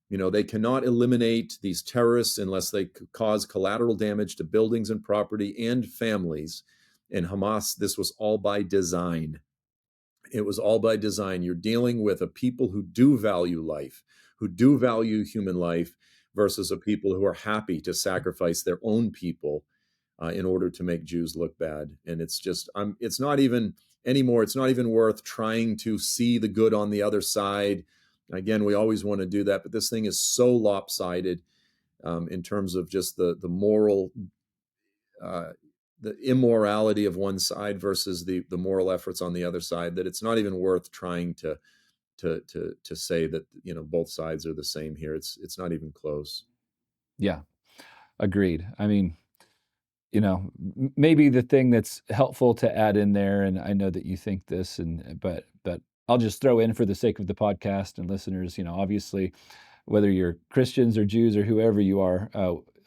They cannot eliminate these terrorists unless they cause collateral damage to buildings and property and families. And Hamas, this was all by design. It was all by design. You're dealing with a people who do value life, who do value human life, versus a people who are happy to sacrifice their own people in order to make Jews look bad. And it's just, it's not even anymore. It's not even worth trying to see the good on the other side. Again, we always want to do that, but this thing is so lopsided in terms of just the moral, the immorality of one side versus the moral efforts on the other side, that it's not even worth trying to say that both sides are the same here. It's not even close. Yeah, agreed. I mean, maybe the thing that's helpful to add in there, and I know that you think this, but I'll just throw in for the sake of the podcast and listeners, obviously, whether you're Christians or Jews or whoever you are,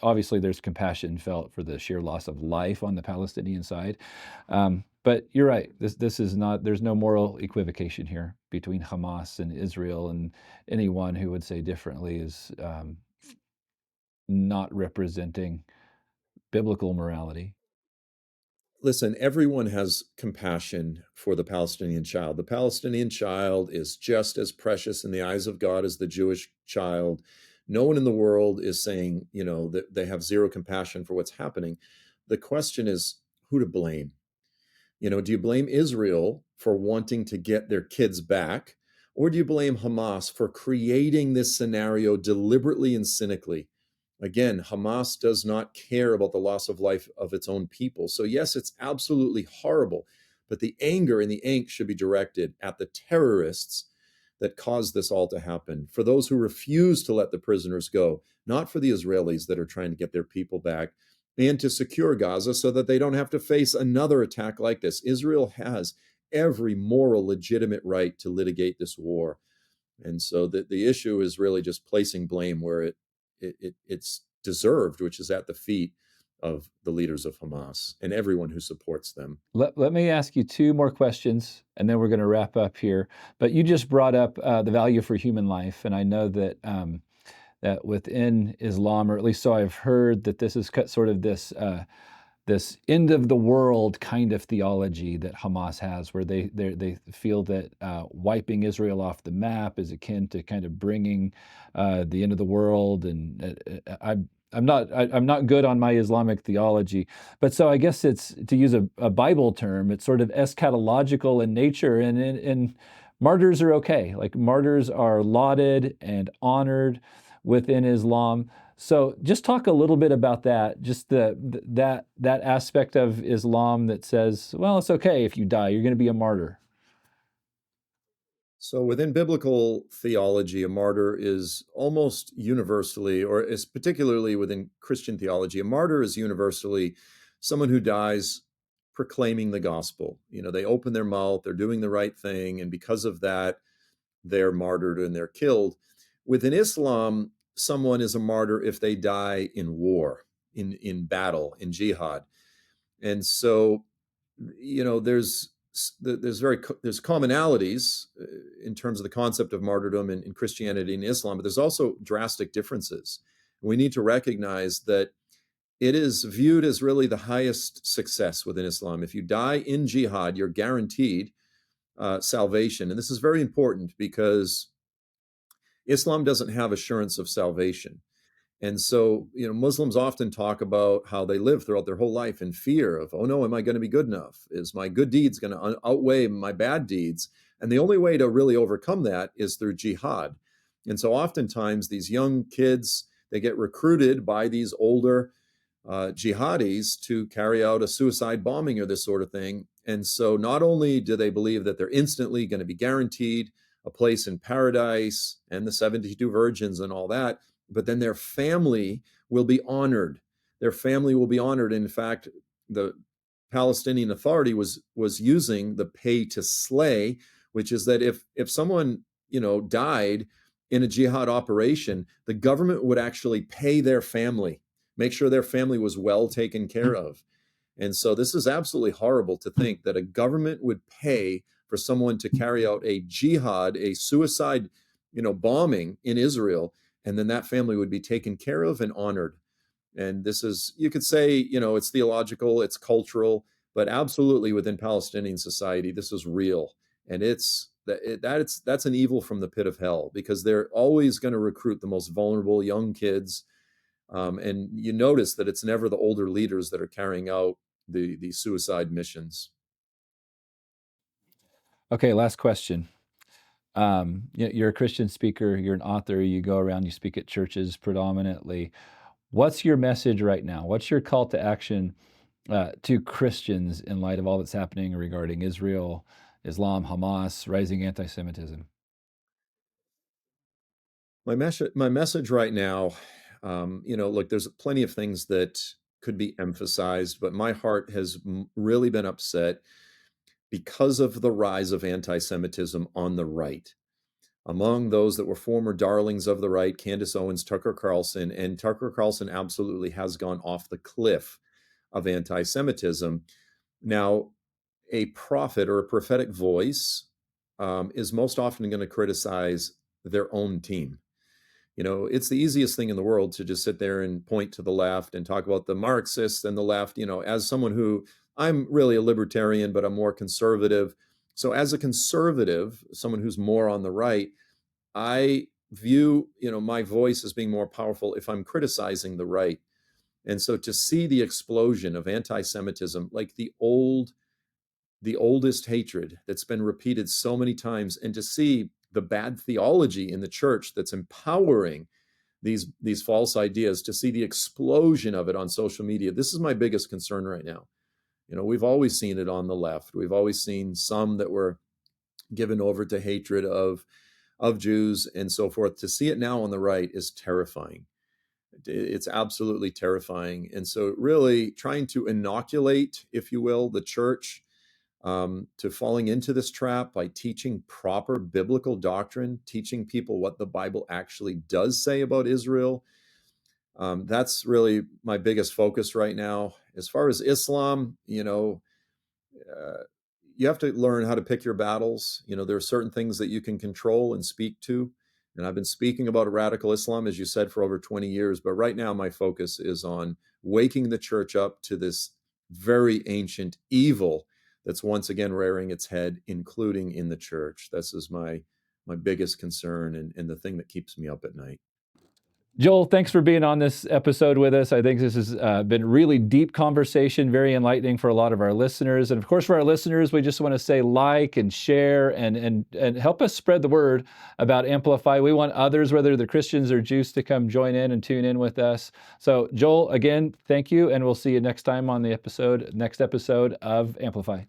obviously there's compassion felt for the sheer loss of life on the Palestinian side. But you're right, this is not, there's no moral equivocation here between Hamas and Israel, and anyone who would say differently is not representing biblical morality. Listen, everyone has compassion for the Palestinian child. The Palestinian child is just as precious in the eyes of God as the Jewish child. No one in the world is saying, that they have zero compassion for what's happening. The question is who to blame. Do you blame Israel for wanting to get their kids back? Or do you blame Hamas for creating this scenario deliberately and cynically? Again, Hamas does not care about the loss of life of its own people. So yes, it's absolutely horrible, but the anger and the angst should be directed at the terrorists that caused this all to happen, for those who refuse to let the prisoners go, not for the Israelis that are trying to get their people back and to secure Gaza so that they don't have to face another attack like this. Israel has every moral, legitimate right to litigate this war. And so the issue is really just placing blame where it's deserved, which is at the feet of the leaders of Hamas and everyone who supports them. Let me ask you two more questions, and then we're going to wrap up here. But you just brought up the value for human life, and I know that that within Islam, or at least so I've heard, that this is sort of this this end of the world kind of theology that Hamas has, where they feel that wiping Israel off the map is akin to kind of bringing the end of the world. And I'm not good on my Islamic theology, but so I guess it's, to use a Bible term, it's sort of eschatological in nature, and martyrs are okay. Like, martyrs are lauded and honored within Islam. So just talk a little bit about that, just that aspect of Islam that says, well, it's okay if you die, you're going to be a martyr. So within biblical theology, a martyr is almost universally, or is particularly within Christian theology, a martyr is universally someone who dies proclaiming the gospel. They open their mouth, they're doing the right thing, and because of that, they're martyred and they're killed. Within Islam, someone is a martyr if they die in war, in battle, in jihad. And so, there's commonalities in terms of the concept of martyrdom in Christianity and Islam, but there's also drastic differences. We need to recognize that it is viewed as really the highest success within Islam. If you die in jihad, you're guaranteed salvation. And this is very important because Islam doesn't have assurance of salvation. And so, Muslims often talk about how they live throughout their whole life in fear of, oh no, am I going to be good enough? Is my good deeds going to outweigh my bad deeds? And the only way to really overcome that is through jihad. And so oftentimes these young kids, they get recruited by these older jihadis to carry out a suicide bombing or this sort of thing. And so not only do they believe that they're instantly going to be guaranteed a place in paradise and the 72 virgins and all that, but then their family will be honored. Their family will be honored. In fact, the Palestinian Authority was using the pay to slay, which is that if someone died in a jihad operation, the government would actually pay their family, make sure their family was well taken care of. And so this is absolutely horrible to think that a government would pay for someone to carry out a jihad, a suicide, bombing in Israel, and then that family would be taken care of and honored. And this is, you could say, it's theological, it's cultural, but absolutely within Palestinian society, this is real. And that's an evil from the pit of hell, because they're always going to recruit the most vulnerable young kids. And you notice that it's never the older leaders that are carrying out the suicide missions. Okay, last question. You're a Christian speaker, you're an author, you go around, you speak at churches predominantly. What's your message right now? What's your call to action to Christians in light of all that's happening regarding Israel, Islam, Hamas, rising anti-Semitism? My message right now, look, there's plenty of things that could be emphasized, but my heart has really been upset because of the rise of anti-Semitism on the right. Among those that were former darlings of the right, Candace Owens, Tucker Carlson, and Tucker Carlson absolutely has gone off the cliff of anti-Semitism. Now, a prophet or a prophetic voice is most often going to criticize their own team. It's the easiest thing in the world to just sit there and point to the left and talk about the Marxists and the left, as someone who, I'm really a libertarian, but I'm more conservative. So as a conservative, someone who's more on the right, I view, my voice as being more powerful if I'm criticizing the right. And so to see the explosion of anti-Semitism, like the oldest hatred that's been repeated so many times, and to see the bad theology in the church that's empowering these false ideas, to see the explosion of it on social media, this is my biggest concern right now. We've always seen it on the left. We've always seen some that were given over to hatred of Jews and so forth. To see it now on the right is terrifying. It's absolutely terrifying. And so really trying to inoculate, if you will, the church to falling into this trap by teaching proper biblical doctrine, teaching people what the Bible actually does say about Israel. That's really my biggest focus right now. As far as Islam, you have to learn how to pick your battles. There are certain things that you can control and speak to. And I've been speaking about radical Islam, as you said, for over 20 years. But right now, my focus is on waking the church up to this very ancient evil that's once again rearing its head, including in the church. This is my biggest concern and the thing that keeps me up at night. Joel, thanks for being on this episode with us. I think this has been really deep conversation, very enlightening for a lot of our listeners. And of course, for our listeners, we just want to say like and share and help us spread the word about Amplify. We want others, whether they're Christians or Jews, to come join in and tune in with us. So Joel, again, thank you. And we'll see you next time on the next episode of Amplify.